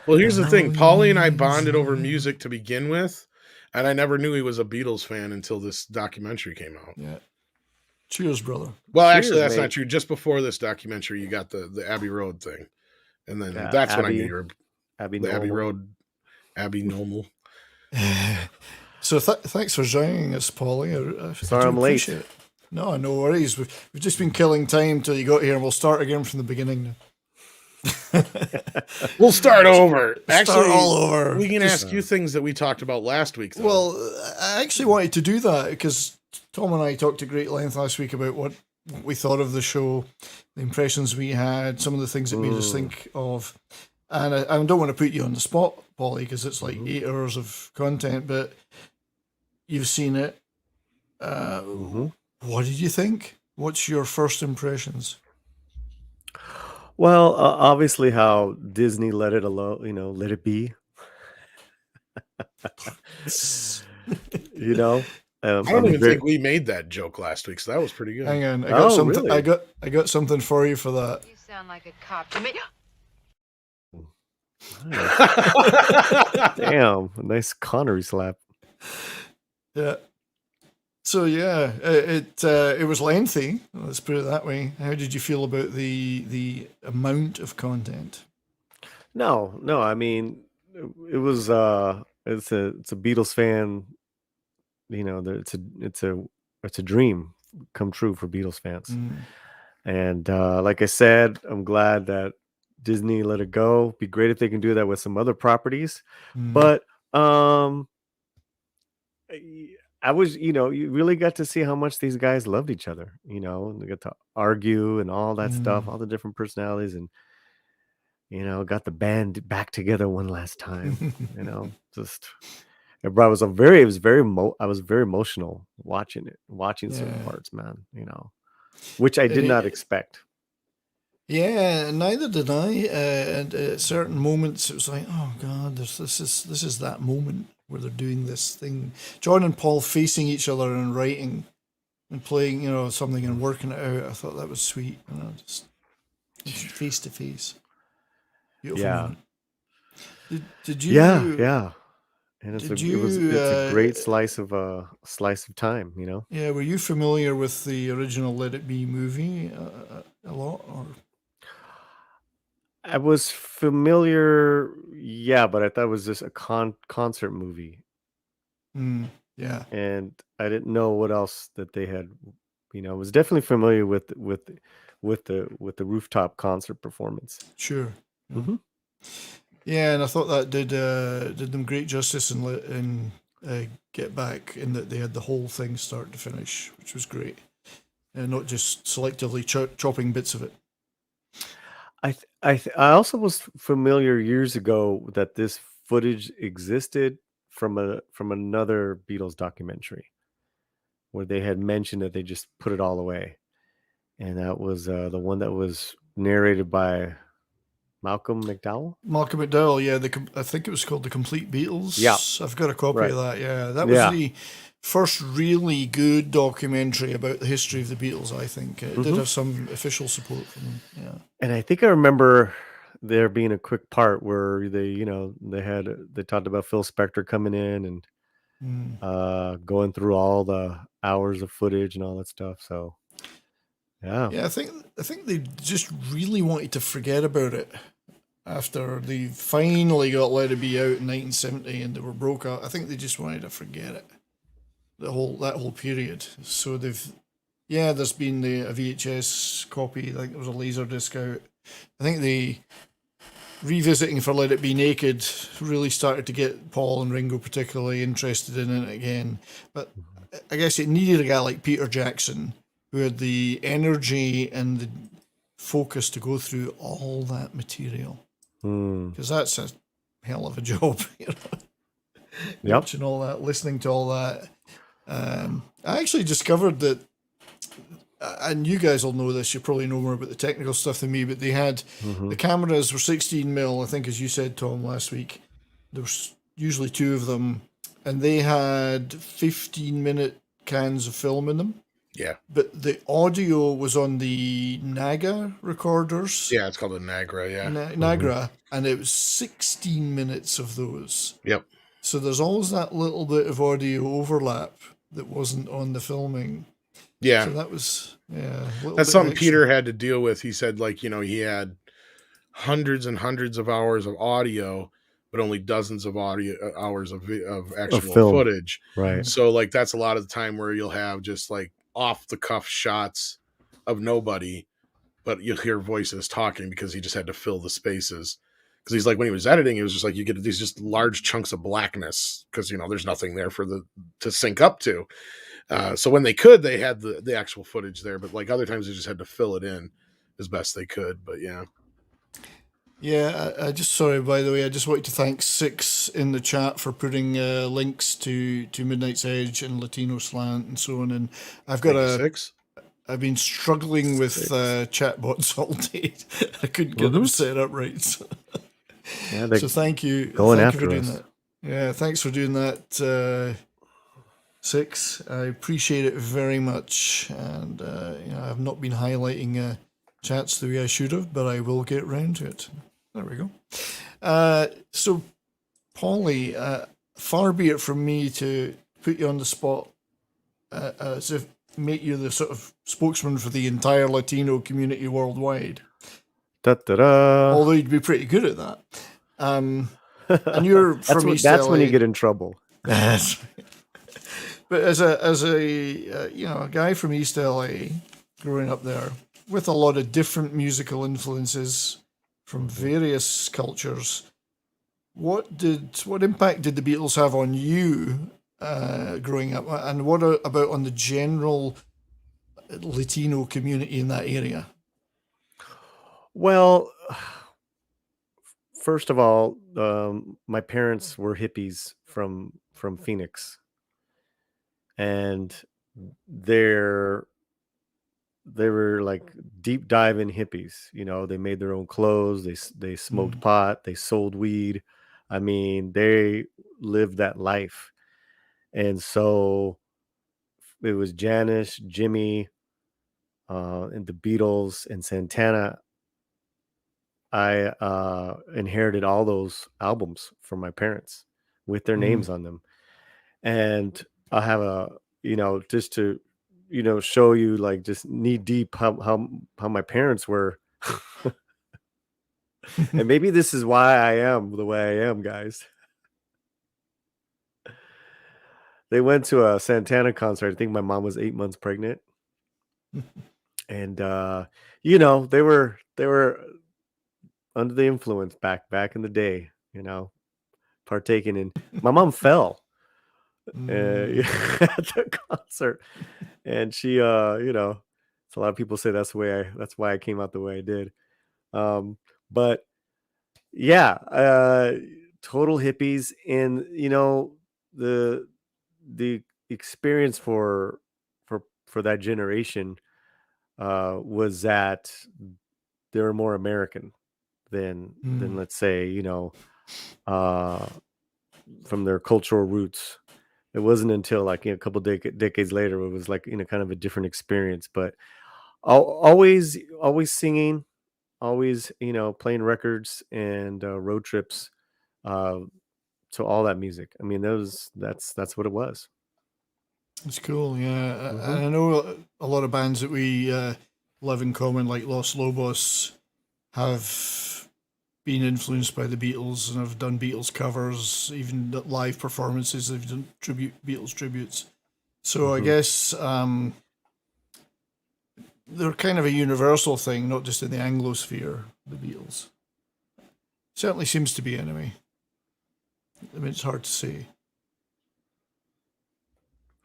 Well, here's the thing. Paulie and I bonded over music to begin with, and I never knew he was a Beatles fan until this documentary came out. Yeah. Cheers, brother. Well, Cheers, actually, that's mate. not true. Just before this documentary, you got the Abbey Road thing. And then that's when I knew you were Abbey Abbey Road, Abbey Normal. So thanks for joining us, Paulie. Sorry I'm late. It. No worries. We've just been killing time till you got here, and we'll start again from the beginning now. We'll start over. Start all over. We can ask you things that we talked about last week, though. Well, I actually wanted to do that because Tom and I talked at great length last week about what we thought of the show, the impressions we had, some of the things that made us think of. And I don't want to put you on the spot, Paulie, because it's like 8 hours of content, but you've seen it. What did you think? What's your first impressions? Well, obviously how Disney let it alone, let it be. I don't even think we made that joke last week, so that was pretty good. Hang on, I got something. Really? I got something for you for that. You sound like a cop to me. Damn, a nice Connery slap. Yeah. So yeah, it was lengthy. Let's put it that way. How did you feel about the amount of content? No. I mean, it was it's a Beatles fan. It's a dream come true for Beatles fans. And like I said, I'm glad that Disney let it go. Be great if they can do that with some other properties. But I was, you really got to see how much these guys loved each other, and they got to argue and all that stuff, all the different personalities, and, got the band back together one last time, just, I was very emotional watching certain parts, man, which I did not expect. Yeah, neither did I. And at certain moments, it was like, oh God, this is that moment where they're doing this thing. John and Paul facing each other and writing and playing, something and working it out. I thought that was sweet. Just face to face. Beautiful moment. Did you? Yeah. And it's a great slice of time, Yeah, were you familiar with the original Let It Be movie a lot, or? I was familiar, but I thought it was just a concert movie. Yeah. And I didn't know what else that they had. I was definitely familiar with the rooftop concert performance. Sure. Yeah, and I thought that did them great justice in Get Back, in that they had the whole thing start to finish, which was great, and not just selectively chopping bits of it. I also was familiar years ago that this footage existed from another Beatles documentary, where they had mentioned that they just put it all away, and that was the one that was narrated by Malcolm McDowell. Malcolm McDowell, yeah, I think it was called The Complete Beatles. Yeah. I've got a copy Right. of that, yeah. That was the first really good documentary about the history of the Beatles, I think. It did have some official support from them, yeah. And I think I remember there being a quick part where they talked about Phil Spector coming in and going through all the hours of footage and all that stuff. So yeah. I think they just really wanted to forget about it after they finally got Let It Be out in 1970 and they were broke up. I think they just wanted to forget it, that whole period. So there's been a VHS copy. I think there was a Laserdisc out. I think the revisiting for Let It Be Naked really started to get Paul and Ringo particularly interested in it again. But I guess it needed a guy like Peter Jackson who had the energy and the focus to go through all that material. Because that's a hell of a job, watching all that, listening to all that. I actually discovered that, and you guys will know this, you probably know more about the technical stuff than me, but they had, the cameras were 16mm, I think, as you said, Tom, last week. There was usually 2 of them, and they had 15-minute cans of film in them. Yeah. But the audio was on the Naga recorders. Yeah, it's called a Nagra, yeah. Nagra, and it was 16 minutes of those. Yep. So there's always that little bit of audio overlap that wasn't on the filming. Yeah. So that was, that's something Peter had to deal with. He said, like, he had hundreds and hundreds of hours of audio, but only dozens of hours of actual footage. Right. So, like, that's a lot of the time where you'll have just, like, off-the-cuff shots of nobody, but you'll hear voices talking because he just had to fill the spaces. Because he's like, when he was editing, it was just like you get these just large chunks of blackness because, there's nothing there to sync up to. So when they could, they had the actual footage there, but like other times they just had to fill it in as best they could. But yeah. Yeah, sorry, by the way, I just wanted to thank Six in the chat for putting links to Midnight's Edge and Latino Slant and so on. And I've got Six. I've been struggling with chatbots all day. I couldn't get them set up right. So, so thank you. Thank you for doing that. Yeah, thanks for doing that, Six. I appreciate it very much. And I've not been highlighting chats the way I should have, but I will get round to it. There we go. So, Paulie, far be it from me to put you on the spot as if make you the sort of spokesman for the entire Latino community worldwide. Da-da-da. Although you'd be pretty good at that. And you're from East That's LA. when you get in trouble. That's right. But as a guy from East LA, growing up there, with a lot of different musical influences from various cultures, what impact did the Beatles have on you growing up, and what about on the general Latino community in that area? Well, first of all, my parents were hippies from Phoenix, and they were like deep diving hippies. They made their own clothes. They smoked pot. They sold weed. I mean, they lived that life. And so it was Janis, Jimmy, and the Beatles and Santana. I inherited all those albums from my parents with their names on them. And I have just to, show you like just knee deep how my parents were. And maybe this is why I am the way I am, guys. They went to a Santana concert. I think my mom was 8 months pregnant. And, they were under the influence back in the day, partaking in. My mom fell at the concert, and she, so a lot of people say that's why I came out the way I did. But yeah, total hippies, and the experience for for that generation was that they were more American than let's say, from their cultural roots. It wasn't until like a couple decades later it was like kind of a different experience. But always singing, always playing records and road trips to all that music. I mean, that's what it was. It's cool, yeah. I know a lot of bands that we live in common, like Los Lobos, have been influenced by the Beatles and have done Beatles covers, even live performances. They've done Beatles tributes. So I guess they're kind of a universal thing, not just in the Anglosphere, the Beatles. Certainly seems to be, anyway. I mean, it's hard to say.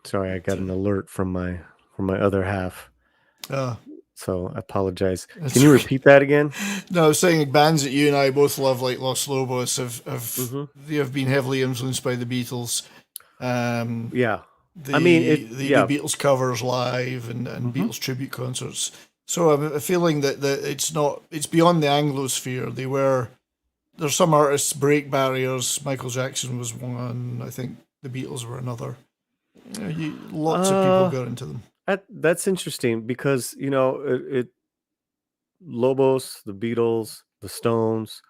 Sorry, I got an alert from my other half. So I apologize. Can you repeat that again? No, I was saying bands that you and I both love, like Los Lobos, they have been heavily influenced by the Beatles. Yeah. They do Beatles covers live and Beatles tribute concerts. So I'm feeling that it's beyond the Anglosphere. There's some artists break barriers. Michael Jackson was one. I think the Beatles were another. Lots of people got into them. That's interesting because Lobos, the Beatles, the Stones,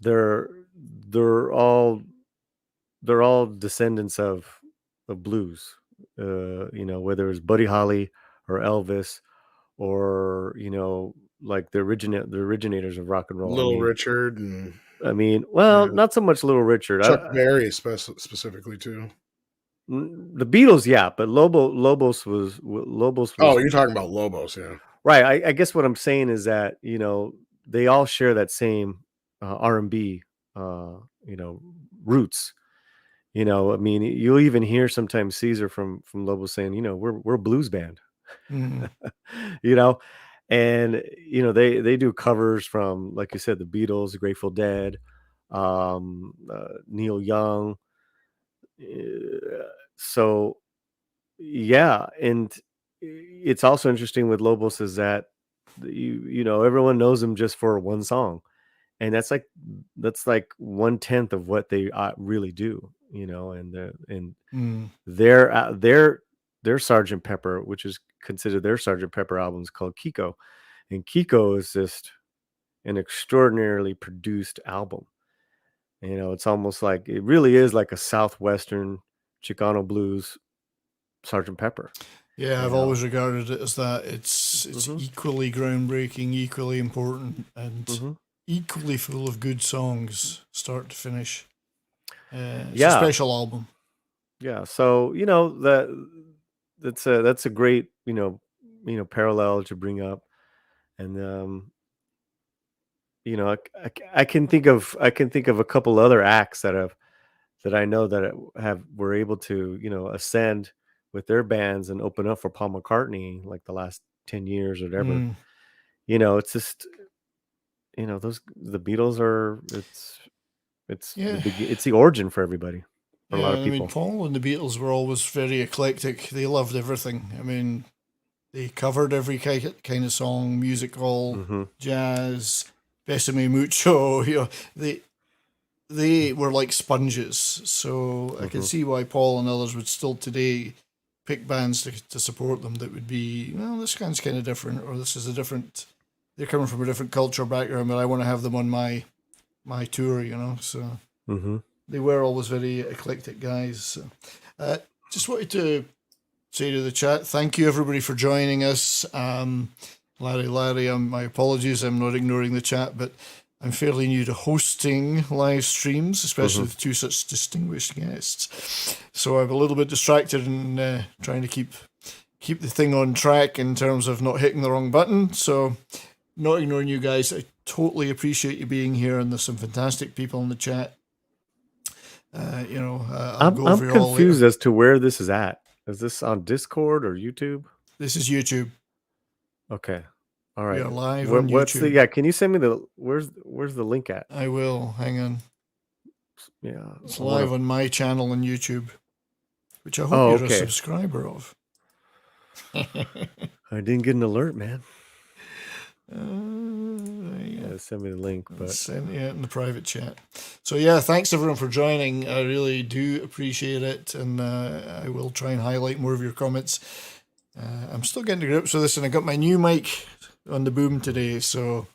they're all descendants of blues. Whether it's Buddy Holly or Elvis or like the originators of rock and roll. Little Richard and not so much Little Richard. Chuck Berry specifically too. The Beatles, yeah, but Lobos was. Oh, you're talking about Lobos, yeah. Right. I guess what I'm saying is that they all share that same R&B roots. You'll even hear sometimes Caesar from Lobos saying, we're a blues band. And they do covers from, like you said, the Beatles, the Grateful Dead, Neil Young. So yeah, and it's also interesting with Lobos is that everyone knows them just for one song, and that's like 1/10 of what they really do. And their Sgt. Pepper, which is considered their Sgt. Pepper album, is called Kiko, and Kiko is just an extraordinarily produced album. It's almost like it really is like a Southwestern Chicano blues Sgt. Pepper. Yeah, I've always regarded it as that. It's equally groundbreaking, equally important, and equally full of good songs, start to finish. It's a special album. Yeah, so that's a great parallel to bring up, and I can think of a couple other acts that I know that were able to ascend with their bands and open up for Paul McCartney like the last 10 years or whatever. It's just the Beatles are it's the origin for everybody. For a lot of people. Paul and the Beatles were always very eclectic. They loved everything. I mean, they covered every kind of song, musical, jazz, Besame Mucho. They were like sponges. So I can see why Paul and others would still today pick bands to support them that would be, this band's kind of different, or this is they're coming from a different culture background, but I want to have them on my tour, so they were always very eclectic guys. So, just wanted to say to the chat, thank you everybody for joining us. Larry, my apologies, I'm not ignoring the chat, but I'm fairly new to hosting live streams, especially with two such distinguished guests. So I'm a little bit distracted in trying to keep the thing on track in terms of not hitting the wrong button. So not ignoring you guys. I totally appreciate you being here, and there's some fantastic people in the chat. I'm confused as to where this is at. Is this on Discord or YouTube? This is YouTube. Okay. All right. We are live on YouTube. Can you send me where's the link at? I will. Hang on. Yeah. It's live on my channel on YouTube, which I hope Oh, you're a okay. subscriber of. I didn't get an alert, man. Yeah. Send me the link, but send it in the private chat. So yeah, thanks everyone for joining. I really do appreciate it, and I will try and highlight more of your comments. I'm still getting to grips with this, and I got my new mic on the boom today, so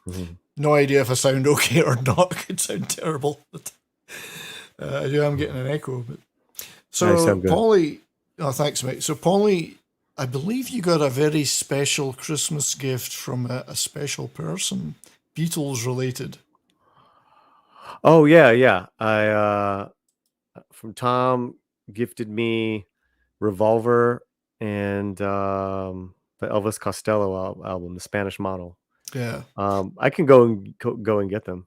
no idea if I sound okay or not. It could sound terrible, but I am getting an echo. But so sound good. Paulie, thanks, mate. So Paulie, I believe you got a very special Christmas gift from a special person, Beatles related. Oh yeah. I from Tom gifted me Revolver and the Elvis Costello album, the Spanish Model. Yeah. I can go and get them.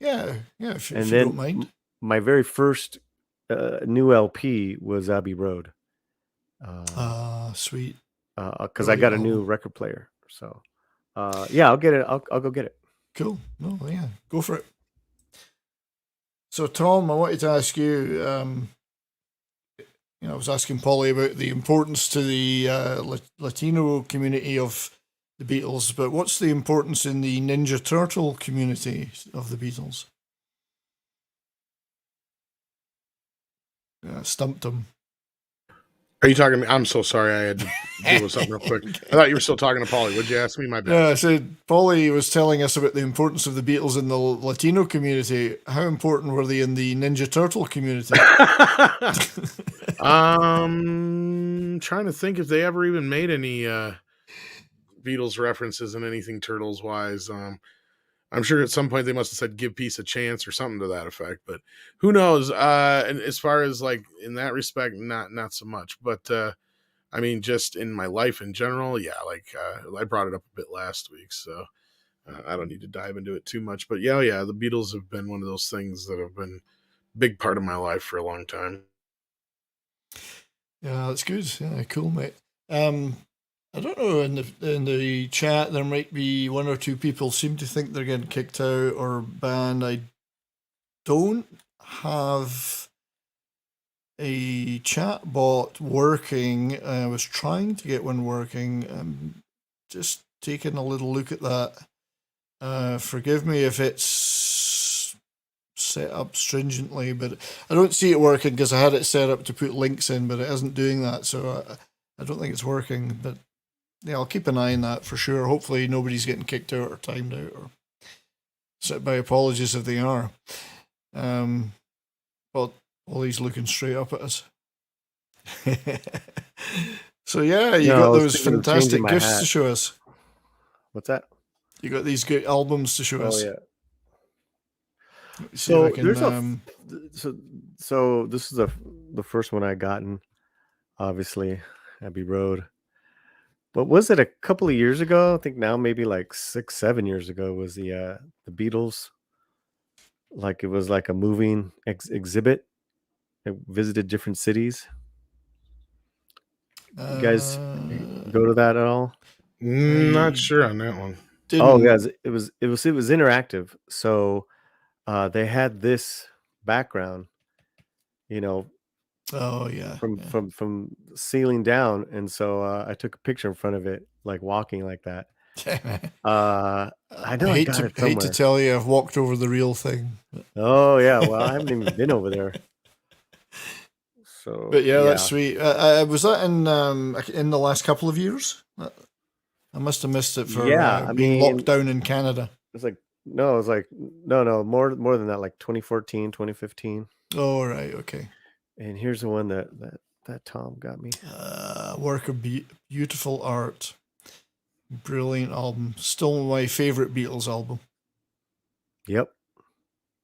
Yeah. If and you then don't mind. My very first new LP was Abbey Road. Sweet. Because I got a new record player. So yeah, I'll get it. I'll go get it. Cool. No, yeah, go for it. So Tom, I wanted to ask you. I was asking Paulie about the importance to the Latino community of the Beatles, but what's the importance in the Ninja Turtle community of the Beatles? Stumped him. Are you talking to me? I'm so sorry. I had to deal with something real quick. I thought you were still talking to Paulie. Would you ask me? My bad. Yeah, I said Paulie was telling us about the importance of the Beatles in the Latino community. How important were they in the Ninja Turtle community? Trying to think if they ever even made any Beatles references in anything Turtles wise. I'm sure at some point they must have said "give peace a chance" or something to that effect, but who knows? And as far as like in that respect, not so much. But I mean, just in my life in general, yeah. Like I brought it up a bit last week, so I don't need to dive into it too much. But yeah, the Beatles have been one of those things that have been a big part of my life for a long time. Yeah, that's good. Yeah, cool, mate. I don't know, in the chat there might be one or two people seem to think they're getting kicked out or banned. I don't have a chat bot working. I was trying to get one working. I'm just taking a little look at that. Forgive me if it's set up stringently, but I don't see it working because I had it set up to put links in, but it isn't doing that, so I don't think it's working. But yeah, I'll keep an eye on that for sure. Hopefully nobody's getting kicked out or timed out, or set by apologies if they are. But Ollie's looking straight up at us. So yeah, you got those fantastic gifts to show us. What's that? You got these good albums to show us. Oh yeah. So there's so this is the first one I gotten, obviously, Abbey Road. But was it a couple of years ago? I think now maybe like 6-7 years ago was the Beatles. Like it was like a moving exhibit. It visited different cities. You guys go to that at all? Not sure on that one. Oh, guys, it was interactive. So they had this background, Oh yeah, from ceiling down, and so I took a picture in front of it, like walking like that. I know I got it somewhere. Hate to tell you, I've walked over the real thing. Oh yeah, well I haven't even been over there. So, but yeah, that's sweet. Was that in the last couple of years? I must have missed it for being locked down in Canada. It's like no, more than that, like 2014, 2015. Oh right, okay. And here's the one that Tom got me. Work of beautiful art, brilliant album. Still my favorite Beatles album. Yep,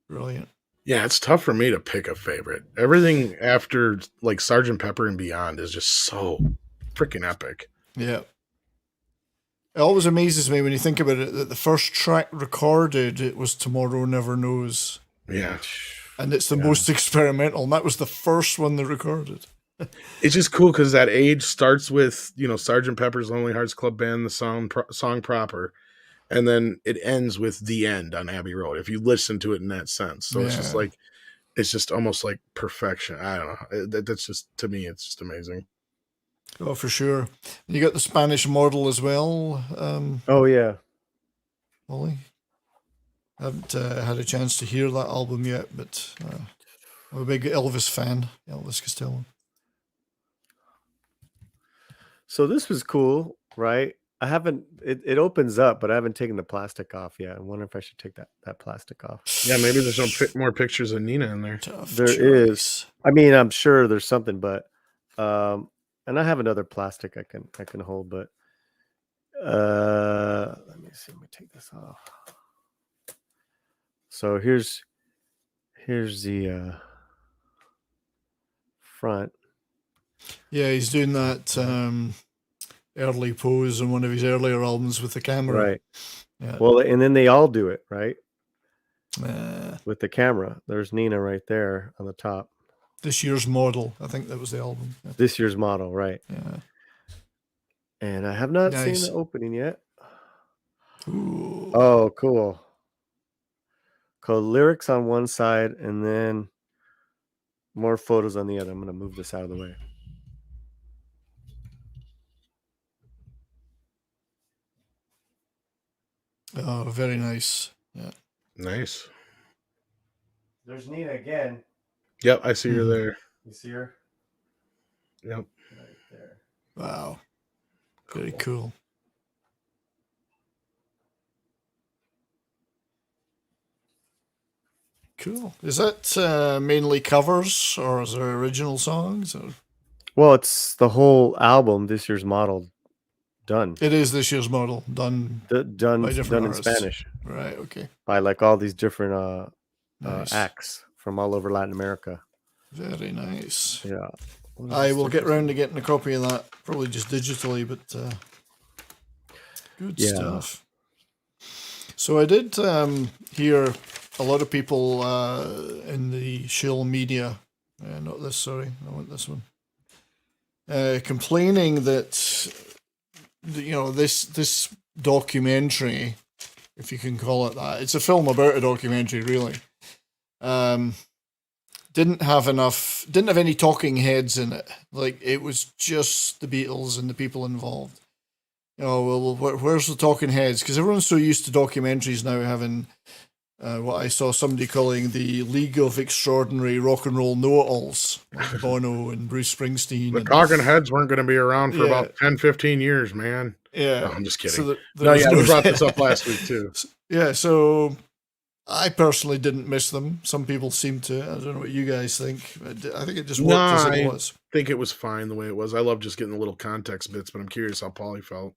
brilliant. Yeah, it's tough for me to pick a favorite. Everything after like Sgt. Pepper and beyond is just so freaking epic. Yeah. It always amazes me when you think about it that the first track recorded, it was Tomorrow Never Knows. Yeah. And it's the most experimental, and that was the first one they recorded. It's just cool because that age starts with, Sgt. Pepper's Lonely Hearts Club Band, the song proper, and then it ends with The End on Abbey Road, if you listen to it in that sense. So it's just like it's just almost like perfection. I don't know. That's just, to me, it's just amazing. Oh, for sure. You got the Spanish model as well, Oh yeah. Ollie. I haven't had a chance to hear that album yet, but I'm a big Elvis fan, Elvis Costello. So this was cool, right? I haven't. It opens up, but I haven't taken the plastic off yet. I wonder if I should take that plastic off. Yeah, maybe there's no more pictures of Nina in there. Tough There choice. is. I mean, I'm sure there's something, but and I have another plastic I can hold, but let me see. Let me take this off. So here's the front. Yeah, he's doing that early pose on one of his earlier albums with the camera. Right. Yeah. Well, and then they all do it, right? Uh, With the camera. There's Nina right there on the top. This Year's Model, I think that was the album. Yeah. This Year's Model, right? Yeah. And I have not Nice. seen the opening yet. Ooh. Oh, cool. Cool. Lyrics on one side and then more photos on the other. I'm going to move this out of the way. Oh, very nice. Yeah. Nice. There's Nina again. Yep, I see her there. You see her? Yep. Right there. Wow. Very cool. Cool. Is that mainly covers or is there original songs? Or? Well, it's the whole album, This Year's Model, done. It is This Year's Model, done Done in artists. Spanish. Right, okay. By like all these different Nice. acts from all over Latin America. Very nice. Yeah. I will get round to getting a copy of that, probably just digitally, but good stuff. So I did hear a lot of people in the shill media, not this, sorry, I want this one, complaining that, you know, this documentary, if you can call it that, it's a film about a documentary, really, didn't have any talking heads in it. Like, it was just the Beatles and the people involved. Oh, well, where's the talking heads? Because everyone's so used to documentaries now having what I saw somebody calling the League of Extraordinary Rock and Roll Know-It-Alls, like Bono and Bruce Springsteen. The talking heads weren't going to be around for about 10, 15 years, man. Yeah. No, I'm just kidding. So we brought this up last week, too. Yeah, so I personally didn't miss them. Some people seem to. I don't know what you guys think. I think it just worked as it was. I think it was fine the way it was. I love just getting the little context bits, but I'm curious how Paulie felt.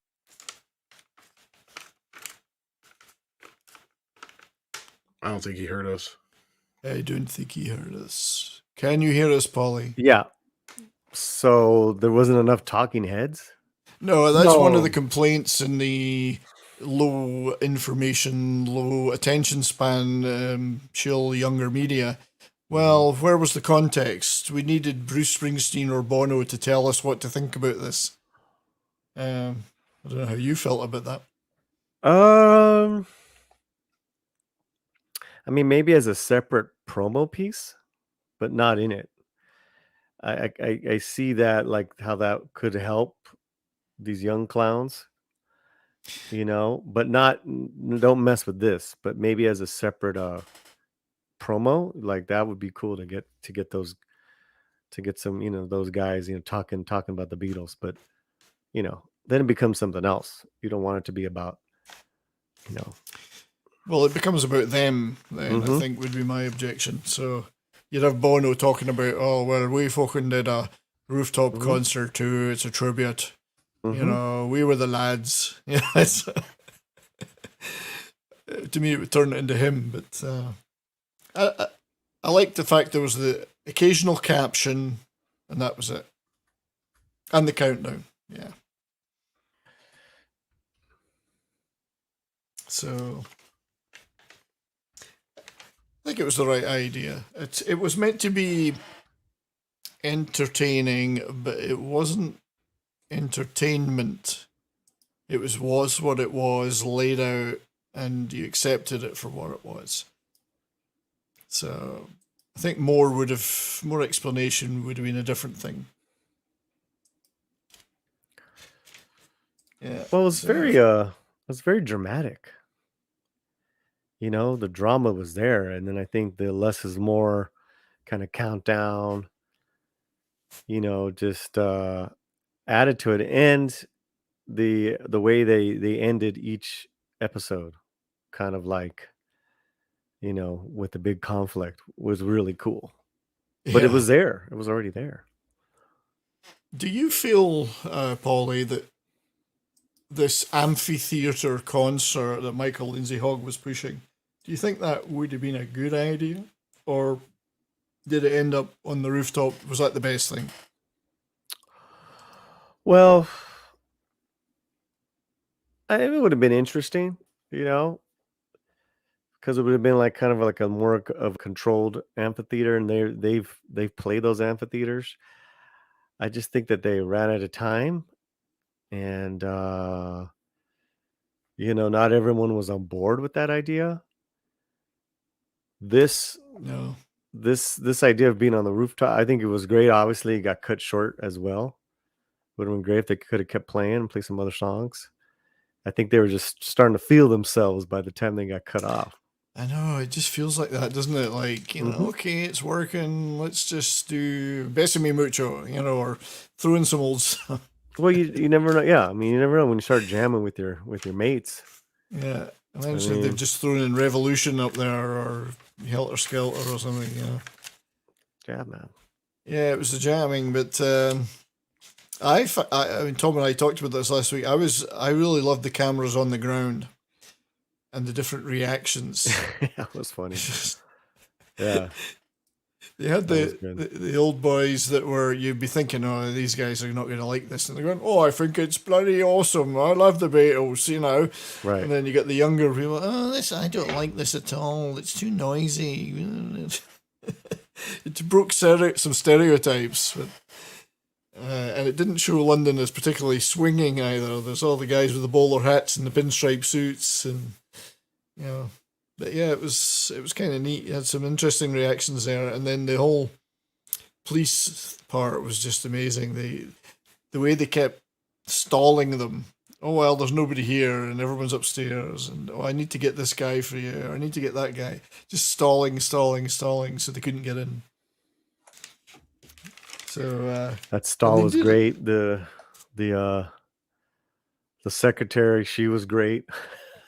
I don't think he heard us. I don't think he heard us. Can you hear us, Paulie? Yeah. So there wasn't enough talking heads? No, that's one of the complaints in the low information, low attention span, shill younger media. Well, where was the context? We needed Bruce Springsteen or Bono to tell us what to think about this. I don't know how you felt about that. I mean, maybe as a separate promo piece, but not in it. I see that, like, how that could help these young clowns, you know, but don't mess with this, but maybe as a separate promo, like that would be cool to get those, to get some, you know, those guys, you know, talking about the Beatles, but you know, then it becomes something else. You don't want it to be about, you know. Well, it becomes about them then, I think, would be my objection. So you'd have Bono talking about, oh, well, we fucking did a rooftop concert too. It's a tribute. You know, we were the lads. Yeah, to me, it would turn it into him. But I liked the fact there was the occasional caption, and that was it. And the countdown. Yeah. So I think it was the right idea. It was meant to be entertaining, but it wasn't entertainment. It was what it was, laid out, and you accepted it for what it was. So I think more explanation would have been a different thing. Yeah. Well, it was very dramatic. You know, the drama was there, and then I think the less is more kind of countdown, you know, just added to it. And the way they ended each episode, kind of like, you know, with the big conflict, was really cool. But it Yeah. was there. It was already there. Do you feel, Paulie, that this amphitheater concert that Michael Lindsay Hogg was pushing, do you think that would have been a good idea? Or did it end up on the rooftop? Was that the best thing? Well, it would have been interesting, you know, because it would have been like kind of like a more of a controlled amphitheater, and they've played those amphitheaters. I just think that they ran out of time, and you know, not everyone was on board with that idea. This No. this idea of being on the rooftop, I think it was great. Obviously, it got cut short as well. Would have been great if they could have kept playing and play some other songs. I think they were just starting to feel themselves by the time they got cut off. I know, it just feels like that, doesn't it? Like, you know, Mhm. okay, it's working. Let's just do Besame Mucho, you know, or throw in some old stuff. Well, you never know. Yeah, I mean, you never know when you start jamming with your mates. Yeah. I Eventually they've mean, just thrown in Revolution up there or Helter Skelter or something, you know. yeah, man. Yeah, it was the jamming, but I mean, Tom and I talked about this last week. I really loved the cameras on the ground and the different reactions. That was funny. Yeah, They had that was good. the old boys that were, you'd be thinking, oh, these guys are not going to like this, and they're going, oh, I think it's bloody awesome. I love the Beatles, you know. Right. And then you get the younger people, oh, I don't like this at all. It's too noisy. It broke some stereotypes, but. And it didn't show London as particularly swinging either. There's all the guys with the bowler hats and the pinstripe suits, and you know, but yeah, it was kind of neat. You had some interesting reactions there, and then the whole police part was just amazing. The way they kept stalling them. Oh well, there's nobody here, and everyone's upstairs, and oh, I need to get this guy for you, or I need to get that guy. Just stalling, so they couldn't get in. So That stall was did it. great. The secretary, she was great.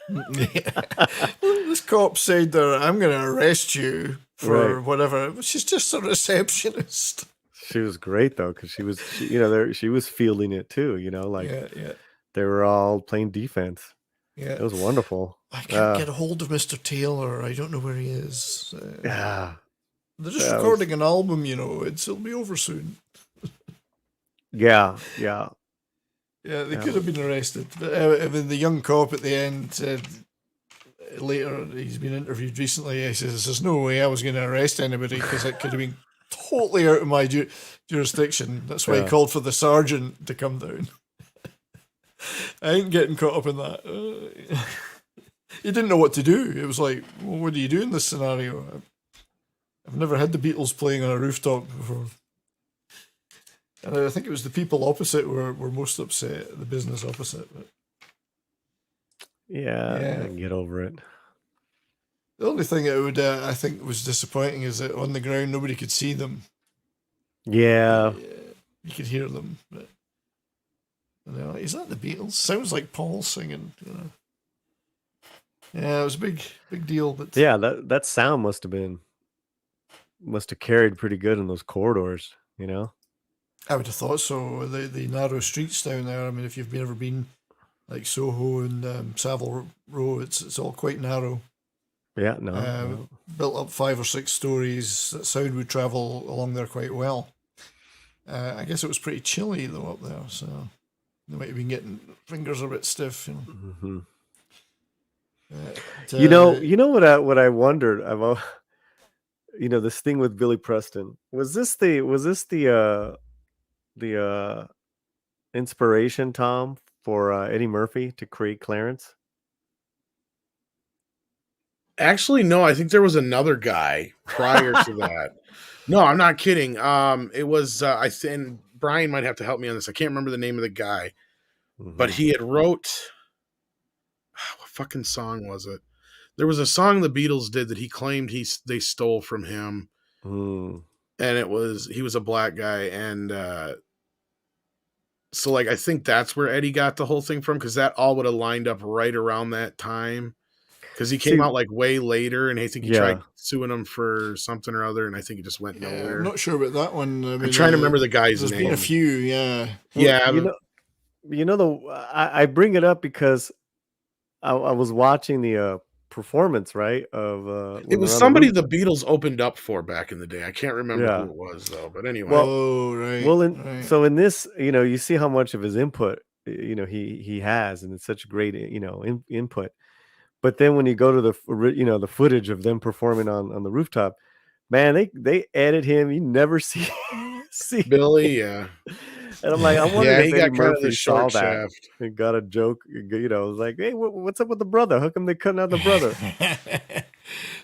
This cop said that I'm going to arrest you for Right. whatever. She's just a receptionist. She was great though, because you know, she was fielding it too. You know, like Yeah. they were all playing defense. Yeah. It was wonderful. I can't get a hold of Mr. Taylor. I don't know where he is. Yeah. They're just recording an album, you know. It'll be over soon. Yeah. Yeah, they could have been arrested. But I mean, the young cop at the end said later, he's been interviewed recently, he says, there's no way I was going to arrest anybody because it could have been totally out of my jurisdiction. That's why he called for the sergeant to come down. I ain't getting caught up in that. He didn't know what to do. It was like, well, what do you do in this scenario? I've never had the Beatles playing on a rooftop before. And I think it was the people opposite were most upset, the business opposite. But Yeah, I can get over it. the only thing that would I think was disappointing is that on the ground nobody could see them. Yeah. You could hear them. But, you know, is that the Beatles? Sounds like Paul singing. You know. Yeah, it was a big deal. But Yeah, that sound must have carried pretty good in those corridors, you know? I would have thought so. The narrow streets down there. I mean, if you've ever been like Soho and Savile Row, it's all quite narrow. Yeah, no. Built up 5 or 6 stories. That sound would travel along there quite well. I guess it was pretty chilly though up there, so they might have been getting fingers a bit stiff. You know. Mm-hmm. But, you know what I wondered about. You know, this thing with Billy Preston, was this the inspiration, Tom, for Eddie Murphy to create Clarence? Actually, no, I think there was another guy prior to that. No, I'm not kidding. It was and Brian might have to help me on this. I can't remember the name of the guy, but he had wrote what fucking song was it? There was a song the Beatles did that he claimed they stole from him, and he was a black guy, and so like I think that's where Eddie got the whole thing from, because that all would have lined up right around that time. Because he came out like way later, and I think he tried suing him for something or other, and I think it just went nowhere. I'm not sure about that one. I mean, I'm trying to remember the guy's name. There's been a few, yeah. Yeah. I bring it up because I was watching the performance, right? Of it was somebody the Beatles opened up for back in the day. I can't remember who it was though, but anyway. So in this, you see how much of his input, he has, and it's such a great, input. But then when you go to the footage of them performing on the rooftop, man, they edit him. You never see Billy, yeah. And I'm like, I wonder if Eddie Murphy saw that and got a joke. Was like, hey, what's up with the brother? How come they cutting out the brother?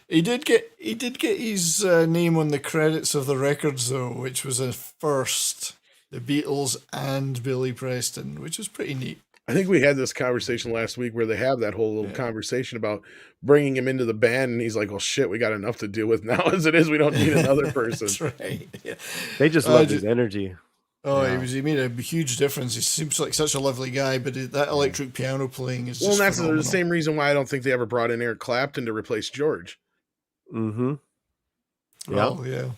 He did get his name on the credits of the records though, which was a first. The Beatles and Billy Preston, which was pretty neat. I think we had this conversation last week where they have that whole little conversation about bringing him into the band, and he's like, "Well, shit, we got enough to deal with now as it is. We don't need another person." That's right. Yeah. They just loved his energy. Oh, he made a huge difference. He seems like such a lovely guy, but that electric piano playing is just that's phenomenal. the same reason why I don't think they ever brought in Eric Clapton to replace George. Mm-hmm. Yeah. Oh, yeah.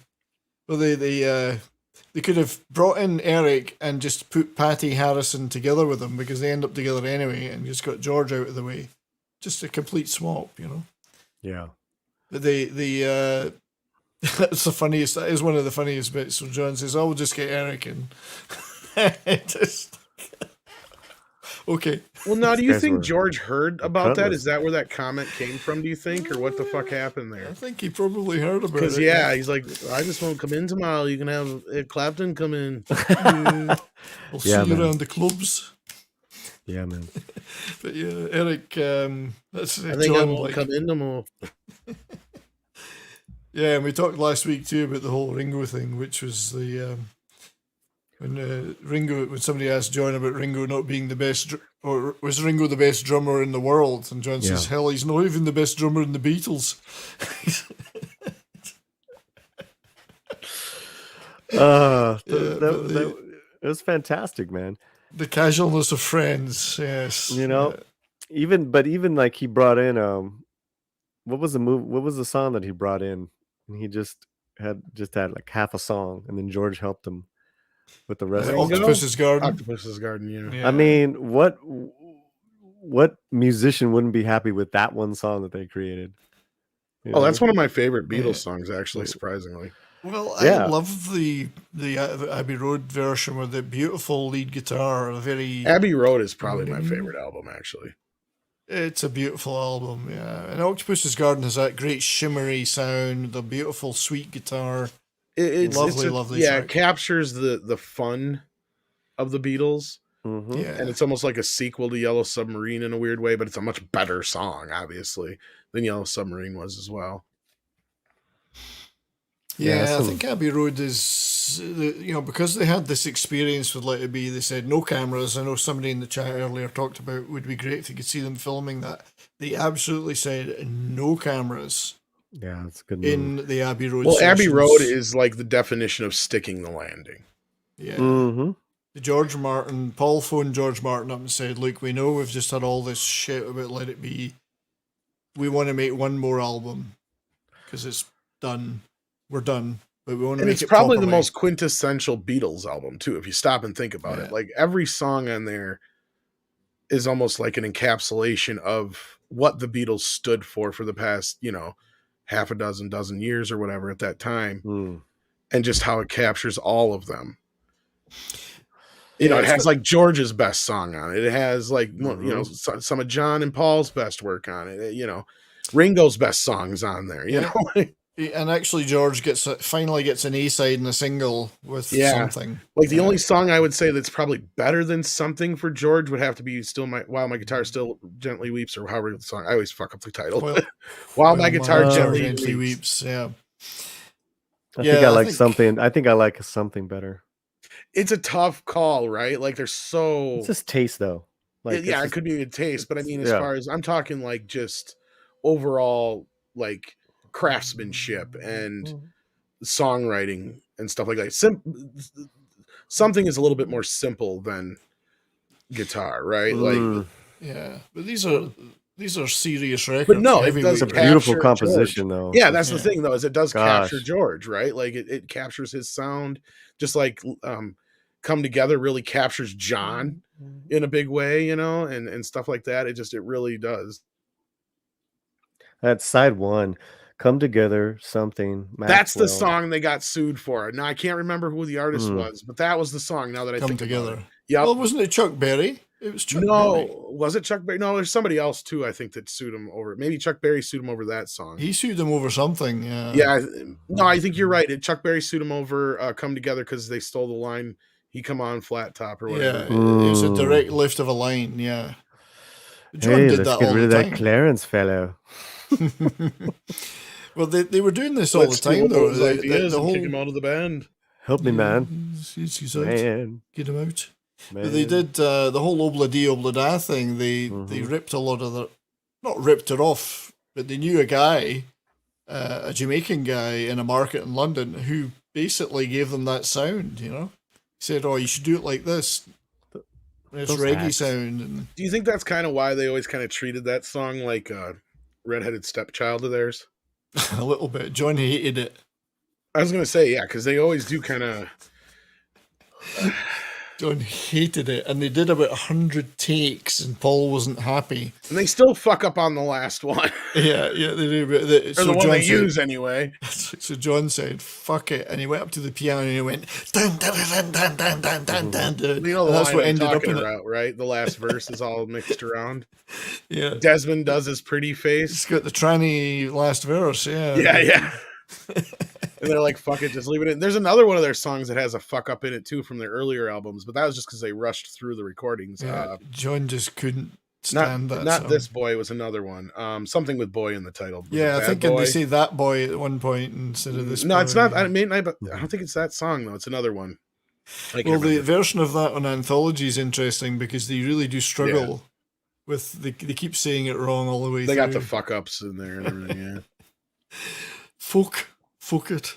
Well, they could have brought in Eric and just put Patty Harrison together with him, because they end up together anyway, and just got George out of the way. Just a complete swap, Yeah. But that's the funniest. That is one of the funniest bits. So John says, "I'll just get Eric in." Okay. Well, now, do you think George heard about that? Is that where that comment came from, do you think? Or what the fuck happened there? I think he probably heard about it. Because, he's like, I just won't come in tomorrow. You can have Clapton come in. We'll see you around the clubs. Yeah, man. But yeah, Eric, that's I think John, I won't come in no more. Yeah, and we talked last week too about the whole Ringo thing, which was the... when somebody asked John about Ringo not being the best, or was Ringo the best drummer in the world, and John says, "Hell, he's not even the best drummer in the Beatles." It was fantastic, man. The casualness of friends, yes. Even like he brought in what was the song that he brought in? And he just had like half a song, and then George helped him with the rest. Octopus's Garden. Octopus's Garden, yeah. I mean, what musician wouldn't be happy with that one song that they created? That's one of my favorite Beatles songs, actually, surprisingly. Well, I love the Abbey Road version with the beautiful lead guitar. Abbey Road is probably my favorite album, actually. It's a beautiful album, yeah. And Octopus's Garden has that great shimmery sound, the beautiful sweet guitar. It's lovely. Yeah, it captures the fun of the Beatles. Mm-hmm. Yeah. And it's almost like a sequel to Yellow Submarine in a weird way, but it's a much better song, obviously, than Yellow Submarine was as well. Yeah, I think Abbey Road is, because they had this experience with Let It Be, they said no cameras. I know somebody in the chat earlier talked about it would be great if you could see them filming that. They absolutely said no cameras. Yeah, that's good. In the Abbey Road. Well, sessions. Abbey Road is like the definition of sticking the landing. Yeah. Mm-hmm. Paul phoned George Martin up and said, "Look, we know we've just had all this shit about Let It Be. We want to make one more album because it's done. We're done, but we want to make it. It's probably properly." the most quintessential Beatles album too, if you stop and think about it. Like every song on there is almost like an encapsulation of what the Beatles stood for the past, half a dozen years or whatever at that time, and just how it captures all of them. It has like George's best song on it. It has like some of John and Paul's best work on it. Ringo's best songs on there. And actually, George finally gets an A side and a single with something. Like the only song I would say that's probably better than something for George would have to be "Still While My Guitar Still Gently Weeps," or however the song. I always fuck up the title. While My Guitar Gently Weeps. Yeah. I think I like something. I think I like something better. It's a tough call, right? Like there's so. It's just taste though. Like it could be a taste, but I mean, as far as I'm talking, like just overall, like craftsmanship and songwriting and stuff like that. Something is a little bit more simple than guitar, right? Like, yeah, but these are serious records. But no, it does a beautiful composition, though. Yeah, that's the thing, though, is it does capture George, right? Like it captures his sound, just like Come Together really captures John in a big way, and stuff like that. It really does. That's side one. Come Together, something. Maxwell. That's the song they got sued for. Now I can't remember who the artist was, but that was the song. Now that I think Together. Yeah. Well, wasn't it Chuck Berry? It was Chuck Berry. No, was it Chuck Berry? No, there's somebody else too. I think that sued him over. Maybe Chuck Berry sued him over that song. He sued him over something. Yeah. Yeah. No, I think you're right. Chuck Berry sued him over "Come Together" because they stole the line. He come on flat top or whatever. Yeah, it was a direct lift of a line. Yeah. John did that all the time. Let's get rid of that Clarence fellow. Well, they were doing this all the time, though. The whole kick him out of the band. Help me, man. He's out. Man. Get him out. Man. But they did the whole Obla Di Obla Da thing. They ripped a lot of not ripped it off, but they knew a guy, a Jamaican guy in a market in London who basically gave them that sound. He said, "Oh, you should do it like this." It's reggae sound. And do you think that's kind of why they always kind of treated that song like a redheaded stepchild of theirs? A little bit. John hated it. I was gonna say, yeah, because they always do kind of. John hated it, and they did about 100 takes, and Paul wasn't happy. And they still fuck up on the last one. Yeah, they do. Or so the one they use anyway. So John said, "Fuck it," and he went up to the piano and he went dun dun dun dun dun dun dun dun. That's what ended up in it, right? The last verse is all mixed around. Yeah, Desmond does his pretty face. It's got the tranny last verse. Yeah, yeah. And they're like, fuck it, just leave it in. There's another one of their songs that has a fuck up in it too from their earlier albums, but that was just because they rushed through the recordings. Yeah, John just couldn't stand that. Not This Boy was another one. Something with boy in the title. Yeah, I think they say That Boy at one point instead of This Boy. No, it's not. I don't think it's that song though. It's another one. Well, the version of that on Anthology is interesting because they really do struggle with. They keep saying it wrong all the way through. They got the fuck ups in there and everything. Yeah. Fuck it.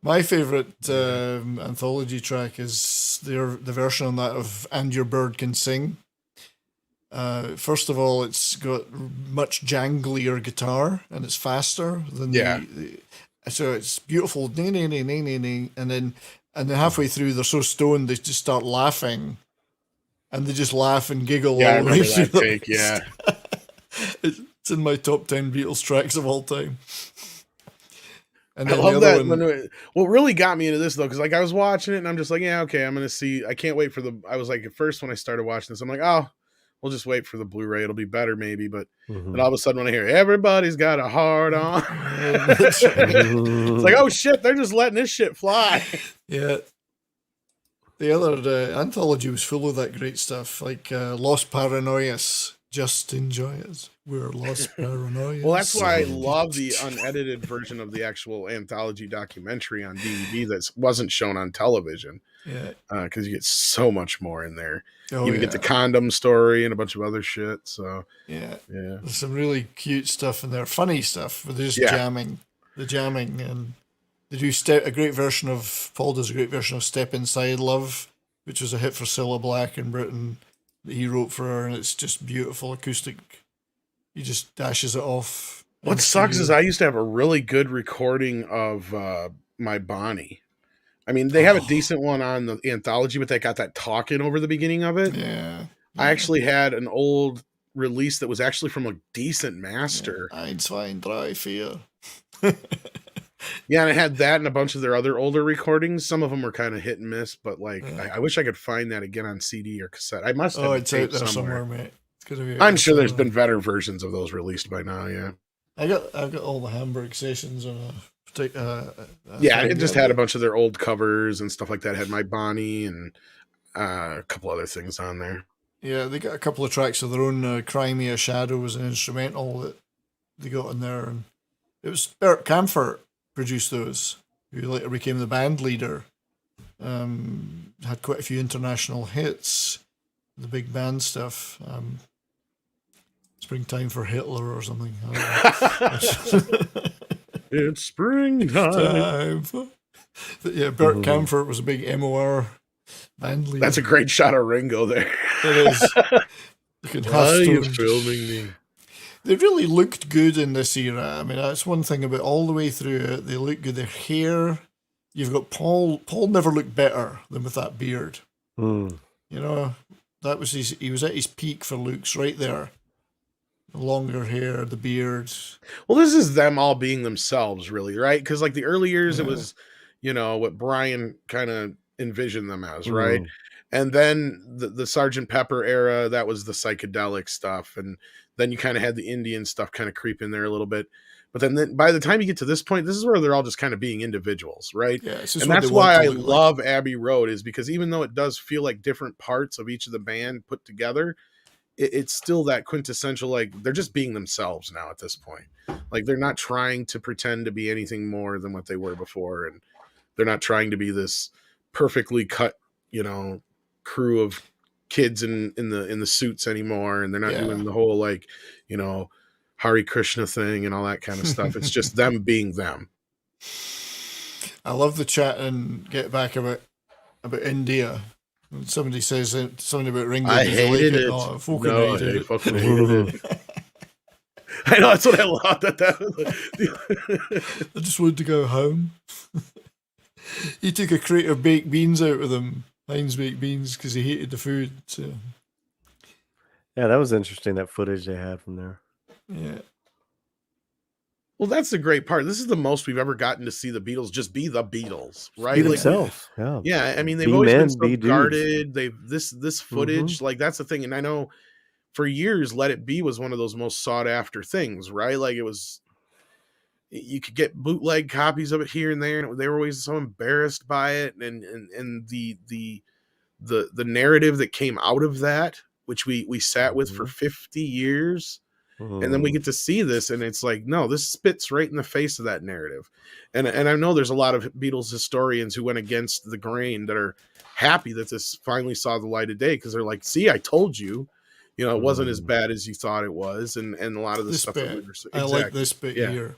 My favorite Anthology track is the version on that of "And Your Bird Can Sing." First of all, it's got much janglier guitar and it's faster than so it's beautiful. And then halfway through, they're so stoned they just start laughing, and they just laugh and giggle all the way through. Take, yeah. It's in my top 10 Beatles tracks of all time. And I love that. What really got me into this though, because like I was watching it and I'm just like, yeah, okay, I'm gonna see. I can't wait for I was like, at first when I started watching this, I'm like, oh, we'll just wait for the Blu-ray. It'll be better maybe. But then all of a sudden when I hear everybody's got a heart on, it's like, oh shit, they're just letting this shit fly. Yeah. The other Anthology was full of that great stuff, like Los Paranoias. Just enjoy it. We're Los Paranoias. Well, that's why I love the unedited version of the actual Anthology documentary on DVD that wasn't shown on television. Yeah. Because you get so much more in there. You even get the condom story and a bunch of other shit. So yeah. There's some really cute stuff in there. Funny stuff. But they're just jamming. The jamming. And they do a great version of, Paul does a great version of Step Inside Love, which was a hit for Cilla Black in Britain. That he wrote for her, and it's just beautiful acoustic. He just dashes it off. What sucks is I used to have a really good recording of My Bonnie. I mean, they have a decent one on the Anthology, but they got that talking over the beginning of it. Yeah. I actually had an old release that was actually from a decent master. Ein, zwei, drei, vier. Yeah, and I had that and a bunch of their other older recordings. Some of them were kind of hit and miss, but like I wish I could find that again on CD or cassette. I must have it's out there somewhere, mate. It's gonna be I'm sure there's been better versions of those released by now, yeah. I got all the Hamburg sessions on a particular. Yeah, it just had a bunch of their old covers and stuff like that. It had My Bonnie and a couple other things on there. Yeah, they got a couple of tracks of their own. Cry Me a Shadow was an instrumental that they got in there, and it was Bert Kaempfert produced those, who later became the band leader. Had quite a few international hits, the big band stuff. Springtime for Hitler or something. It's springtime. But yeah, Bert Kaempfert was a big MOR band leader. That's a great shot of Ringo there. It is. Why are you filming me? They really looked good in this era. I mean, that's one thing about all the way through it. They look good. Their hair. You've got Paul. Paul never looked better than with that beard. Mm. You know, that was his. He was at his peak for looks right there. The longer hair, the beard. Well, this is them all being themselves, really, right? Because like the early years, it was, what Brian kind of envisioned them as, right? And then the Sgt. Pepper era, that was the psychedelic stuff, and then you kind of had the Indian stuff kind of creep in there a little bit. But then by the time you get to this point, this is where they're all just kind of being individuals, right? Yeah, and that's why I love Abbey Road, is because even though it does feel like different parts of each of the band put together, it's still that quintessential, like they're just being themselves now at this point. Like they're not trying to pretend to be anything more than what they were before, and they're not trying to be this perfectly cut, crew of kids in the suits anymore, and they're not doing the whole Hare Krishna thing and all that kind of stuff. It's just them being them. I love the chat and get back about India. When somebody says something about Ringo. I hated it. Oh, I fucking hated it. I know, that's what I loved. I just wanted to go home. He took a crate of baked beans out with him, Heinz baked beans, because he hated the food. So. Yeah, that was interesting, that footage they had from there. Yeah. Well, that's the great part. This is the most we've ever gotten to see the Beatles just be the Beatles, right? Be themselves. Yeah. I mean, they've always been so guarded. This footage, like that's the thing. And I know for years, Let It Be was one of those most sought after things, right? Like it was, you could get bootleg copies of it here and there, and they were always so embarrassed by it. And the narrative that came out of that, which we sat with for 50 years. And then we get to see this, and it's like, no, this spits right in the face of that narrative. And I know there's a lot of Beatles historians who went against the grain that are happy that this finally saw the light of day, because they're like, see, I told you, it wasn't as bad as you thought it was, and a lot of the stuff. I like this bit here.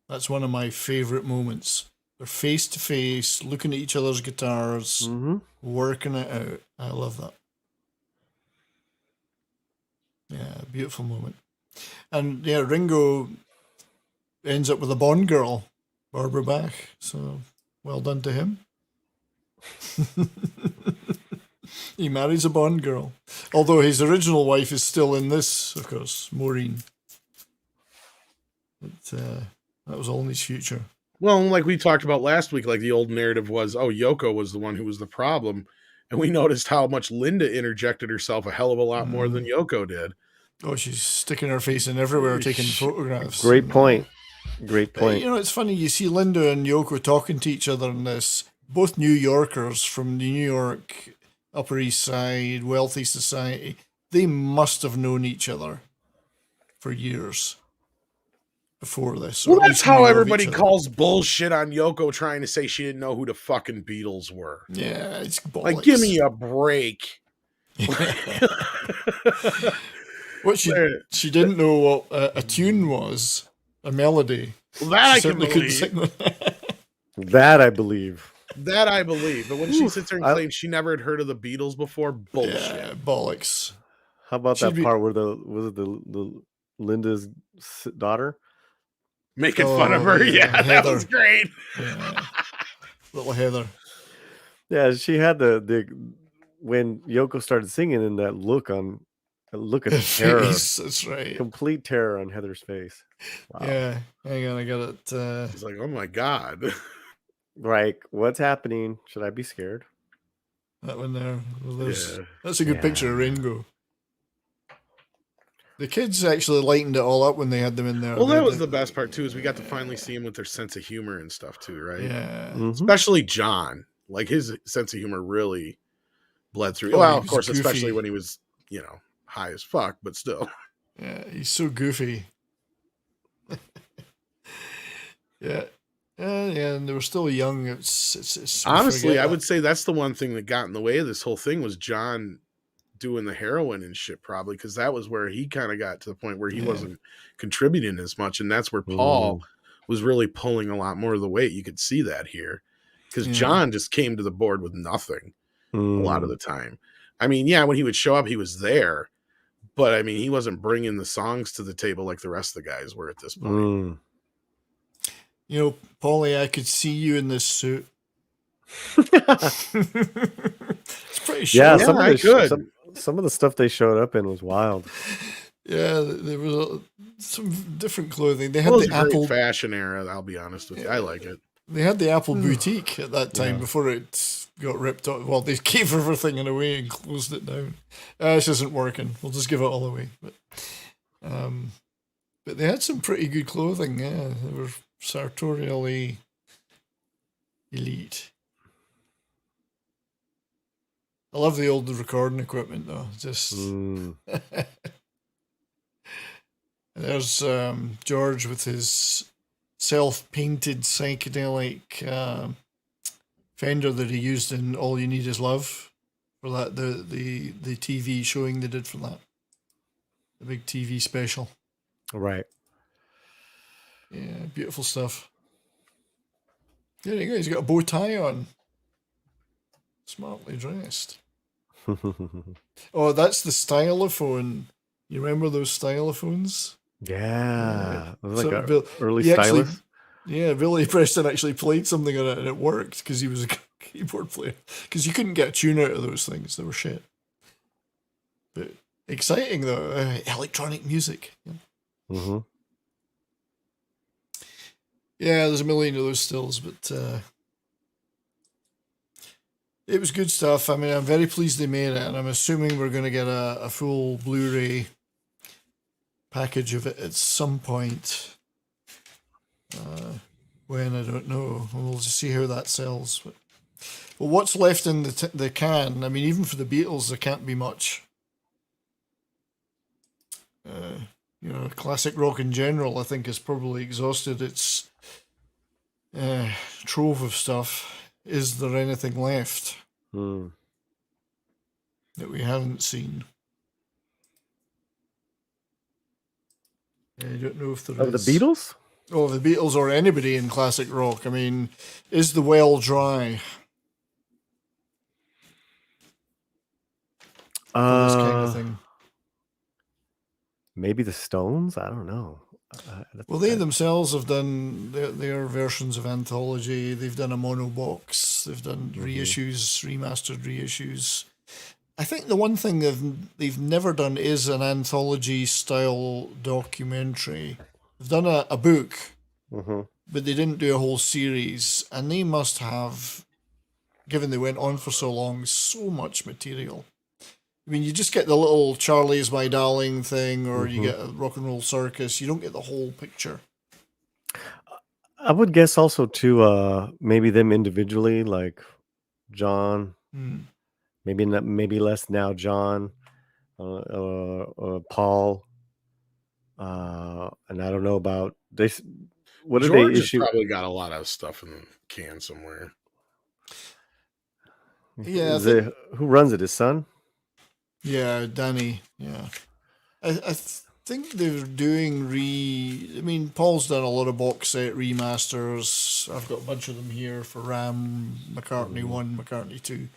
That's one of my favorite moments. They're face to face, looking at each other's guitars, working it out. I love that. Yeah, beautiful moment. And yeah, Ringo ends up with a Bond girl, Barbara Bach. So well done to him. He marries a Bond girl. Although his original wife is still in this, of course, Maureen. But that was all in his future. Well, like we talked about last week, like the old narrative was, Yoko was the one who was the problem. And we noticed how much Linda interjected herself a hell of a lot more than Yoko did. Oh, she's sticking her face in everywhere, taking photographs. Great point. Great point. But, it's funny. You see Linda and Yoko talking to each other in this. Both New Yorkers from the New York Upper East Side, wealthy society. They must have known each other for years before this. Well, that's how everybody calls bullshit on Yoko trying to say she didn't know who the fucking Beatles were. Yeah, it's bollocks. Like, give me a break. What she didn't know what a tune was, a melody. Well, that I can believe. That I believe. That I believe. But when she sits there and claims she never had heard of the Beatles before, bullshit. Yeah, bollocks. How about that part where the Linda's daughter making fun of her? Yeah, that was great. Yeah. Little Heather. Yeah, she had the when Yoko started singing, and that look of terror. That's right. Complete terror on Heather's face. Wow. Yeah. Hang on, I got it. It's like, oh my God. Like, what's happening? Should I be scared? That one there. Well, that's a good picture of Ringo. The kids actually lightened it all up when they had them in there. Well, They- that was they- the best part too, is we got to finally see him with their sense of humor and stuff too, right? Yeah. Mhm. Especially John. Like his sense of humor really bled through. Oh, Well, he of was course, goofy. especially when he was, high as fuck, but still. Yeah, he's so goofy. Yeah. Yeah, and they were still young. It's we Honestly, forget I that. would say that's the one thing that got in the way of this whole thing was John doing the heroin and shit, probably, because that was where he kind of got to the point where he Yeah. wasn't contributing as much, and that's where Paul was really pulling a lot more of the weight. You could see that here, because Yeah. John just came to the board with nothing a lot of Mm. the time. I mean, yeah, when he would show up, he was there, but I mean, he wasn't bringing the songs to the table like the rest of the guys were at this point. Mm. You know, Paulie, I could see you in this suit. It's pretty sure. Yeah, Yeah, some of I the could. some of the stuff they showed up in was wild. Yeah, there was some different clothing. They had It was the a great Apple. fashion era. I'll be honest with you. I like it. They had the Apple boutique at that time Yeah. before it got ripped off. Well, they gave everything away and closed it down. This isn't working. We'll just give it all away. But they had some pretty good clothing. Yeah, they were sartorially elite. I love the old recording equipment though. Just Mm. there's George with his self-painted psychedelic Fender that he used in All You Need Is Love for that the TV showing they did for that, the big TV special. Right. Yeah, beautiful stuff. There you go. He's got a bow tie on. Smartly dressed. Oh, that's the stylophones. You remember those stylophones? Yeah. It was like So an Bill- early he actually- stylus. Yeah, Billy Preston actually played something on it and it worked because he was a keyboard player. Because you couldn't get a tune out of those things. They were shit. But exciting though. Electronic music. Yeah. Mm-hmm. Yeah, there's a million of those stills, but it was good stuff. I mean, I'm very pleased they made it, and I'm assuming we're going to get a full Blu-ray package of it at some point. When, I don't know. We'll just see how that sells. But well, what's left in the can? I mean, even for the Beatles, there can't be much. Classic rock in general, I think, has probably exhausted its trove of stuff. Is there anything left Mm. that we haven't seen? I don't know if there Of the is. Beatles? Oh, the Beatles or anybody in classic rock. I mean, is the well dry for this kind of thing? Maybe the Stones? I don't know. Well, they themselves have done their versions of anthology. They've done a mono box. They've done reissues, remastered reissues. I think the one thing they've never done is an anthology style documentary. They've done a book, Mm-hmm. but they didn't do a whole series, and they must have, given they went on for so long, so much material. I mean, you just get the little Charlie is My Darling thing, or you get a Rock and Roll Circus. You don't get the whole picture. I would guess also too, maybe them individually, like John, maybe not, maybe less now John, Paul, and I don't know about they. What did George they has issue? probably got a lot of stuff in the can somewhere. Yeah, Who runs it? His son? Yeah, Danny. Yeah, I think they're doing I mean, Paul's done a lot of box set remasters. I've got a bunch of them here for Ram, McCartney 1, McCartney 2.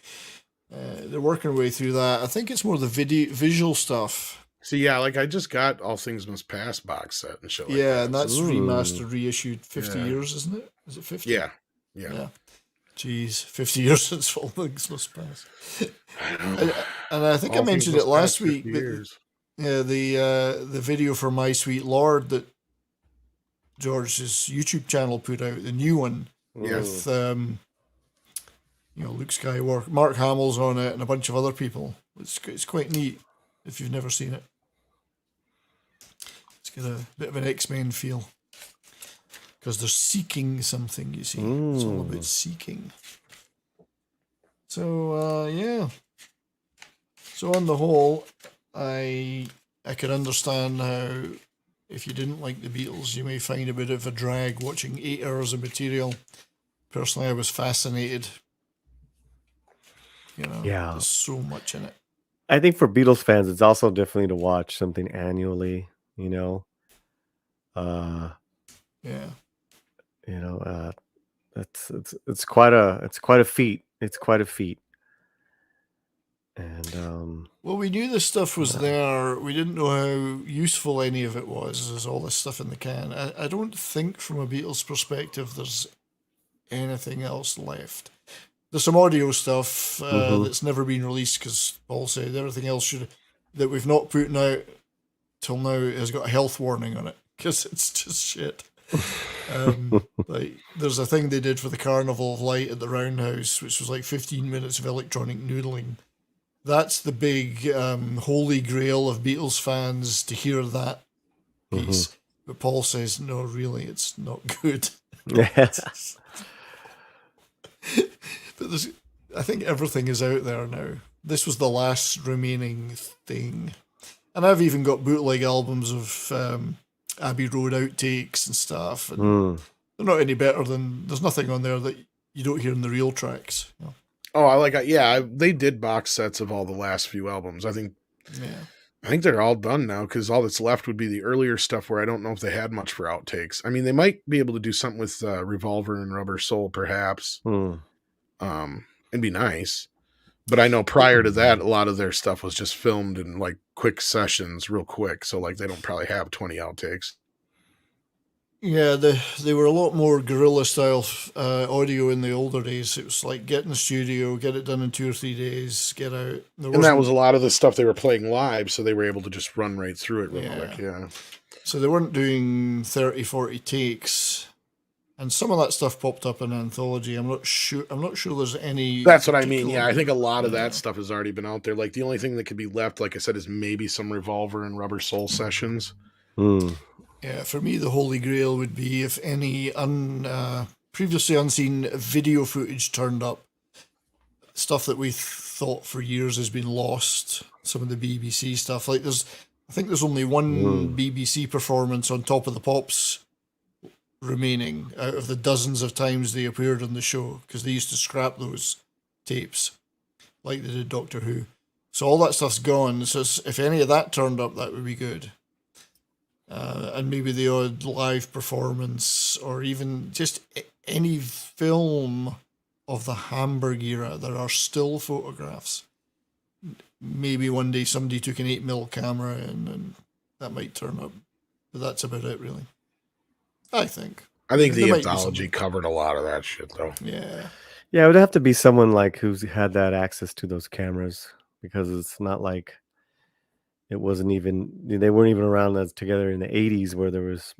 They're working their way through that. I think it's more the visual stuff. See, yeah, like I just got All Things Must Pass box set and shit like that. Yeah, and that's Ooh. remastered, reissued 50 Yeah. years, isn't it? Is it 50? Yeah. Jeez, 50 years since All Things Must Pass. I know. And I think All I Things mentioned Must it last Pass, week. 50 But years. yeah, the video for My Sweet Lord that George's YouTube channel put out, the new one Yes. with Luke Skywalker, Mark Hamill's on it, and a bunch of other people. It's quite neat if you've never seen it. got a bit of an X-Men feel because they're seeking something. You see, it's all about seeking. So yeah. So on the whole, I could understand how if you didn't like the Beatles, you may find a bit of a drag watching 8 hours of material. Personally, I was fascinated. You know, Yeah. there's so much in it. I think for Beatles fans, it's also definitely to watch something annually, you know. Yeah. You know, it's quite a feat. It's quite a feat. And Well, we knew this stuff was there. We didn't know how useful any of it was. There's all this stuff in the can. I don't think from a Beatles perspective there's anything else left. There's some audio stuff that's never been released because Paul said everything else that we've not put out till now has got a health warning on it because it's just shit. Like there's a thing they did for the Carnival of Light at the Roundhouse, which was like 15 minutes of electronic noodling. That's the big holy grail of Beatles fans to hear that piece. But Paul says, no, really, it's not good. But I think everything is out there now. This was the last remaining thing. And I've even got bootleg albums of Abbey Road outtakes and stuff. And they're not any better than... There's nothing on there that you don't hear in the real tracks. You know? Oh, they did box sets of all the last few albums. I think they're all done now because all that's left would be the earlier stuff where I don't know if they had much for outtakes. I mean, they might be able to do something with Revolver and Rubber Soul, perhaps. It'd be nice. But I know prior to that, a lot of their stuff was just filmed in like quick sessions real quick. So like they don't probably have 20 outtakes. Yeah, they were a lot more guerrilla style audio in the older days. It was like get in the studio, get it done in 2 or 3 days, get out. And that was a lot of the stuff they were playing live, so they were able to just run right through it real quick. Yeah. So they weren't doing 30, 40 takes. And some of that stuff popped up in Anthology. I'm not sure there's any. That's what I mean. Yeah, I think a lot of that stuff has already been out there. Like the only thing that could be left, like I said, is maybe some Revolver and Rubber Soul sessions. Yeah, for me, the holy grail would be if any previously unseen video footage turned up. Stuff that we thought for years has been lost. Some of the BBC stuff. Like I think there's only one BBC performance on Top of the Pops remaining out of the dozens of times they appeared on the show because they used to scrap those tapes like they did Doctor Who. So all that stuff's gone. So if any of that turned up, that would be good. And maybe the odd live performance or even just any film of the Hamburg era. There are still photographs. Maybe one day somebody took an 8mm camera and that might turn up. But that's about it, really. I think the anthology covered a lot of that shit, though. Yeah. Yeah, it would have to be someone like who's had that access to those cameras because it's not like they weren't even around as together in the 80s where there was,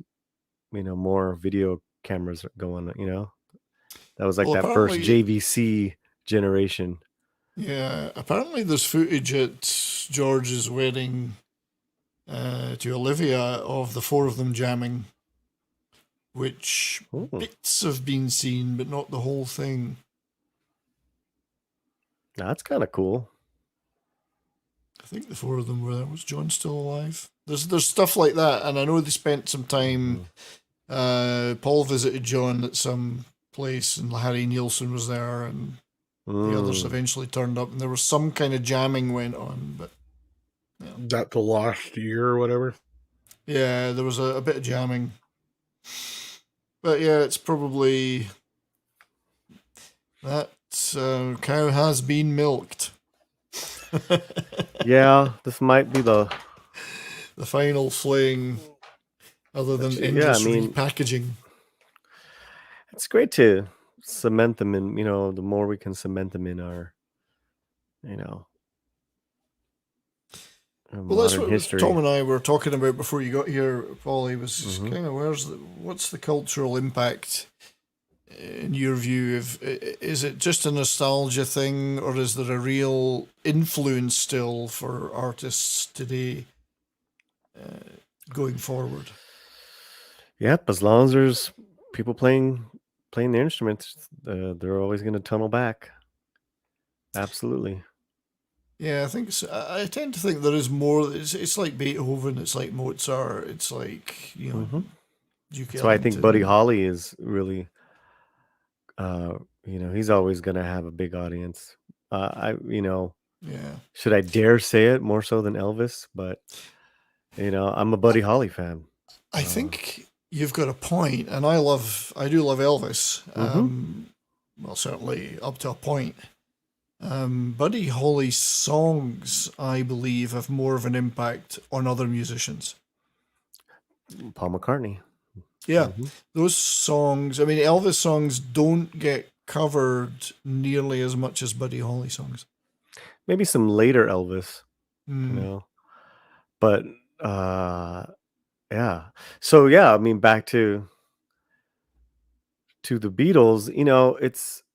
more video cameras going, That was like that first JVC generation. Yeah, apparently there's footage at George's wedding to Olivia of the 4 of them jamming. Which bits have been seen, but not the whole thing. That's kind of cool. I think the 4 of them were there. Was John still alive? There's stuff like that, and I know they spent some time. Paul visited John at some place, and Harry Nielsen was there, and the others eventually turned up, and there was some kind of jamming went on. But that the last year or whatever. Yeah, there was a bit of jamming. But yeah, it's probably that cow has been milked. Yeah, this might be the final fling, other than endless repackaging. It's great to cement them in, the more we can cement them in our, well, that's what history. Tom and I were talking about before you got here, Paulie, was kind of what's the cultural impact in your view? Is it just a nostalgia thing, or is there a real influence still for artists today? going forward. Yep, as long as there's people playing their instruments, they're always going to tunnel back. Absolutely. Yeah, I think so. I tend to think there is more. It's like Beethoven. It's like Mozart. It's like hmm Duke So I think Buddy Ellington. Holly is really, he's always going to have a big audience. Yeah, Should I dare say it more so than Elvis? But I'm a Buddy Holly fan. I think you've got a point, and I do love Elvis. hmm Well, certainly up to a point. Buddy Holly's songs, I believe, have more of an impact on other musicians. Paul McCartney. Yeah, hmm those songs. I mean, Elvis songs don't get covered nearly as much as Buddy Holly songs. Maybe some later Elvis, Mm, but yeah. So yeah, I mean, back to the Beatles.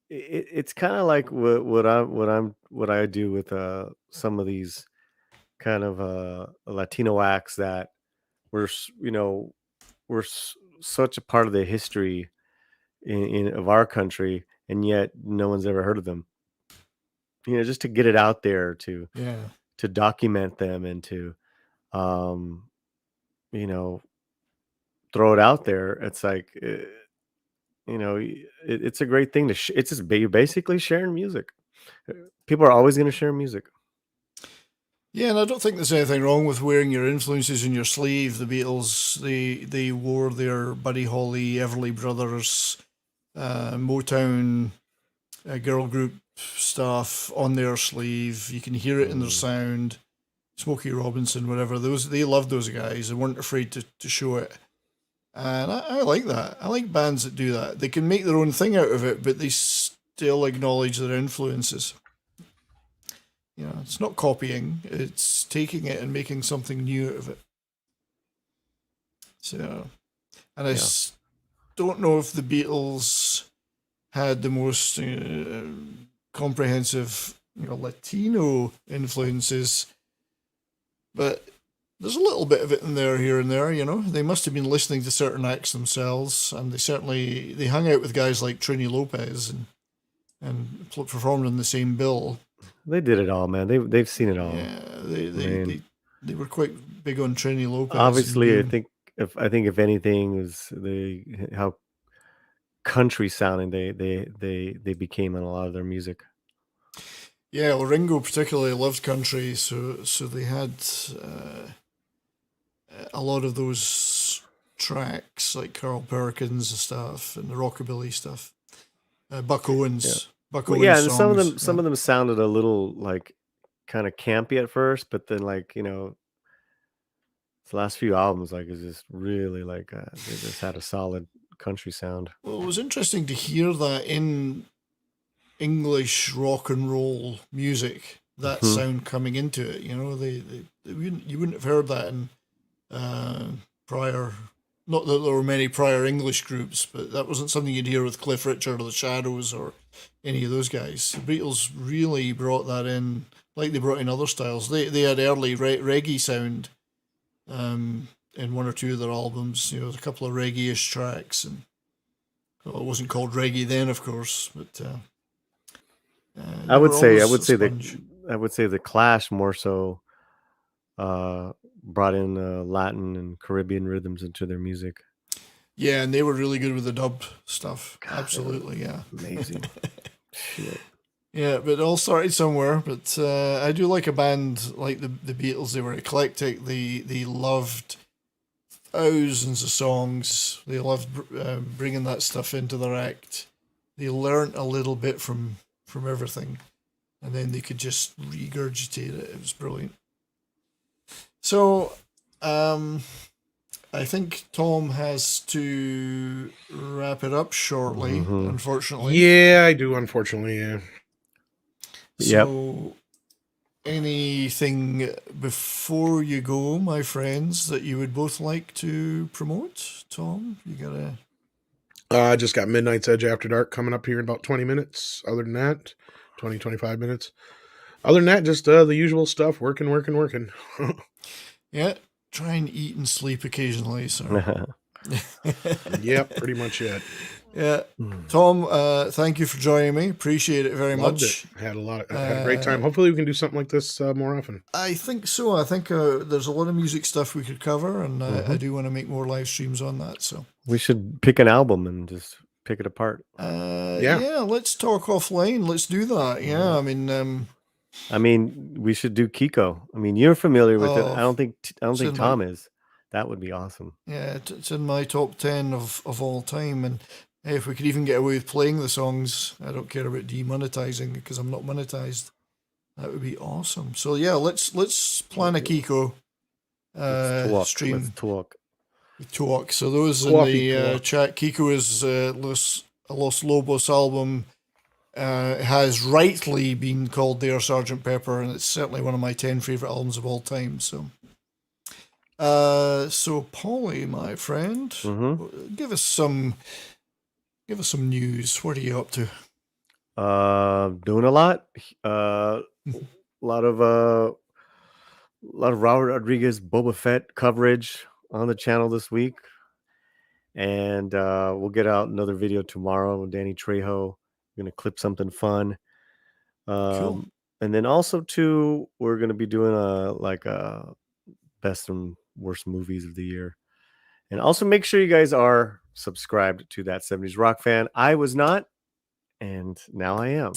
It's kind of like what I do with some of these kind of Latino acts that were such a part of the history of our country, and yet no one's ever heard of them. Just to get it out there, yeah. to document them, and to um, you know throw it out there. It's like it's a great thing to. It's just you're basically sharing music. People are always going to share music. Yeah, and I don't think there's anything wrong with wearing your influences in your sleeve. The Beatles, they wore their Buddy Holly, Everly Brothers, Motown girl group stuff on their sleeve. You can hear it in their Mm. sound. Smokey Robinson, whatever. They loved those guys and weren't afraid to show it. And I like that. I like bands that do that. They can make their own thing out of it, but they still acknowledge their influences. It's not copying, it's taking it and making something new out of it. So, and Yeah. don't know if the Beatles had the most comprehensive, Latino influences, but there's a little bit of it in there, here and there. They must have been listening to certain acts themselves, and they hung out with guys like Trini Lopez and performed on the same bill. They did it all, man. They've seen it all. Yeah, mean- they were quite big on Trini Lopez. Obviously, I and think if anything was how country sounding they became in a lot of their music. yeah, well, Ringo particularly loved country, so they had a lot of those tracks like Carl Perkins and stuff, and the rockabilly stuff. Buck Owens, Buck Well, Owens yeah, and songs. some of them sounded a little like kind of campy at first, but then the last few albums is just really they just had a solid country sound. Well, it was interesting to hear that in English rock and roll music, that Mhm. sound coming into it. You wouldn't have heard that in prior. Not that there were many prior English groups, but that wasn't something you'd hear with Cliff Richard or the Shadows or any of those guys. The Beatles really brought that in, like they brought in other styles. They had early reggae sound in one or two of their albums. A couple of reggae-ish tracks, and it wasn't called reggae then, of course, but I would say sponge. the Clash more so brought in Latin and Caribbean rhythms into their music. Yeah, and they were really good with the dub stuff. God, Absolutely, yeah. Amazing. Shit. Yeah, but it all started somewhere. But I do like a band like the Beatles. They were eclectic. They loved thousands of songs. They loved bringing that stuff into their act. They learnt a little bit from everything, and then they could just regurgitate it. It was brilliant. So, I think Tom has to wrap it up shortly, Mhm. unfortunately. Yeah, I do, unfortunately, yeah. So, anything before you go, my friends, that you would both like to promote? Tom, you gotta. I just got Midnight's Edge After Dark coming up here in about 20 minutes. Other than that, 25 minutes. Other than that, just the usual stuff, working. Yeah, try and eat and sleep occasionally. So Yep, pretty much it. yeah, Tom, thank you for joining me. Appreciate it very Loved much. it. Had a great time. Hopefully we can do something like this more often. I think so. I think there's a lot of music stuff we could cover, and I do want to make more live streams on that. So we should pick an album and just pick it apart. Yeah, let's talk offline. Let's do that. Yeah, I mean, we should do Kiko. I mean, you're familiar with it. I don't think Tom is. That would be awesome. Yeah, it's in my top 10 of all time, and if we could even get away with playing the songs, I don't care about demonetizing because I'm not monetized. That would be awesome. So yeah, let's plan a Kiko stream. Let's talk. Talk. So those in the chat, Kiko is Los Lobos album. Has rightly been called Dear Sgt. Pepper, and it's certainly one of my 10 favorite albums of all time. So Paulie, my friend, give us some news. What are you up to? Doing a lot. A lot of Robert Rodriguez Boba Fett coverage on the channel this week, and we'll get out another video tomorrow with Danny Trejo. We're gonna clip something fun. Cool. And then also too, we're gonna be doing a best and worst movies of the year. And also make sure you guys are subscribed to That 70s Rock Fan. I was not, and now I am.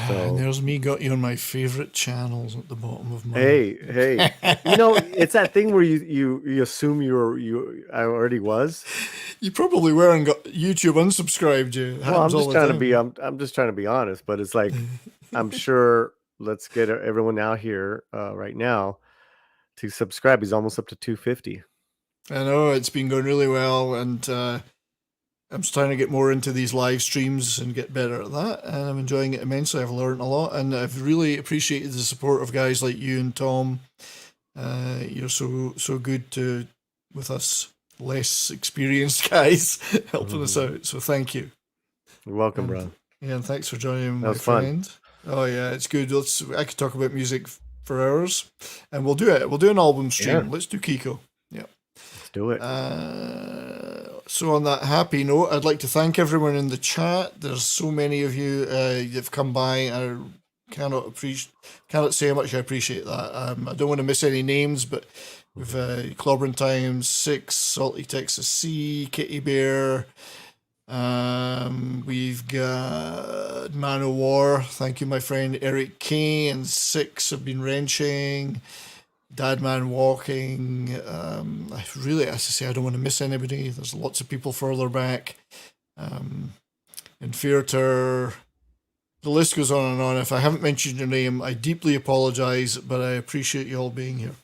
So, and there's me got you on my favorite channels at the bottom of my. Hey, it's that thing where you assume I already was. You probably were and got YouTube unsubscribed you. Well, I'm just trying to be honest, but it's like I'm sure. Let's get everyone out here right now to subscribe. He's almost up to 250. I know it's been going really well, and I'm starting to get more into these live streams and get better at that, and I'm enjoying it immensely. I've learned a lot, and I've really appreciated the support of guys like you and Tom. You're so good with us less experienced guys helping us out. So thank you. You're welcome, bro. Yeah, and thanks for joining, my friend. Fun. Oh yeah, it's good. I could talk about music for hours, and we'll do it. We'll do an album stream. Yeah. Let's do Kiko. Yeah. Let's do it. So on that happy note, I'd like to thank everyone in the chat. There's so many of you that've come by. I cannot say how much I appreciate that. I don't want to miss any names, but we've Clobbering Times, 6, Salty Texas Sea, Kitty Bear. We've got Man o' War. Thank you, my friend Eric K. And 6 have been wrenching. Dadman Walking. As I say, I don't want to miss anybody. There's lots of people further back. Infertor. The list goes on and on. If I haven't mentioned your name, I deeply apologize, but I appreciate you all being here.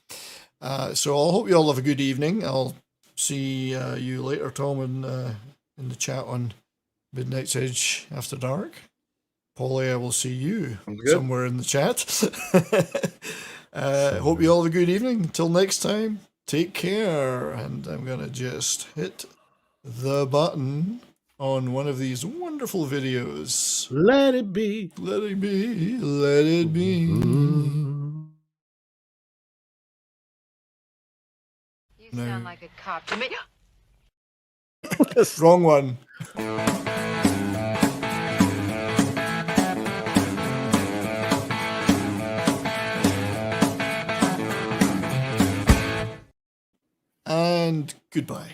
So I hope you all have a good evening. I'll see you later, Tom, in the chat on Midnight's Edge After Dark. Paulie, I will see you somewhere in the chat. Hope you all have a good evening. Until next time, take care. And I'm going to just hit the button on one of these wonderful videos. Let it be. Let it be. Let it be. You sound like a cop to me. Wrong one. And goodbye.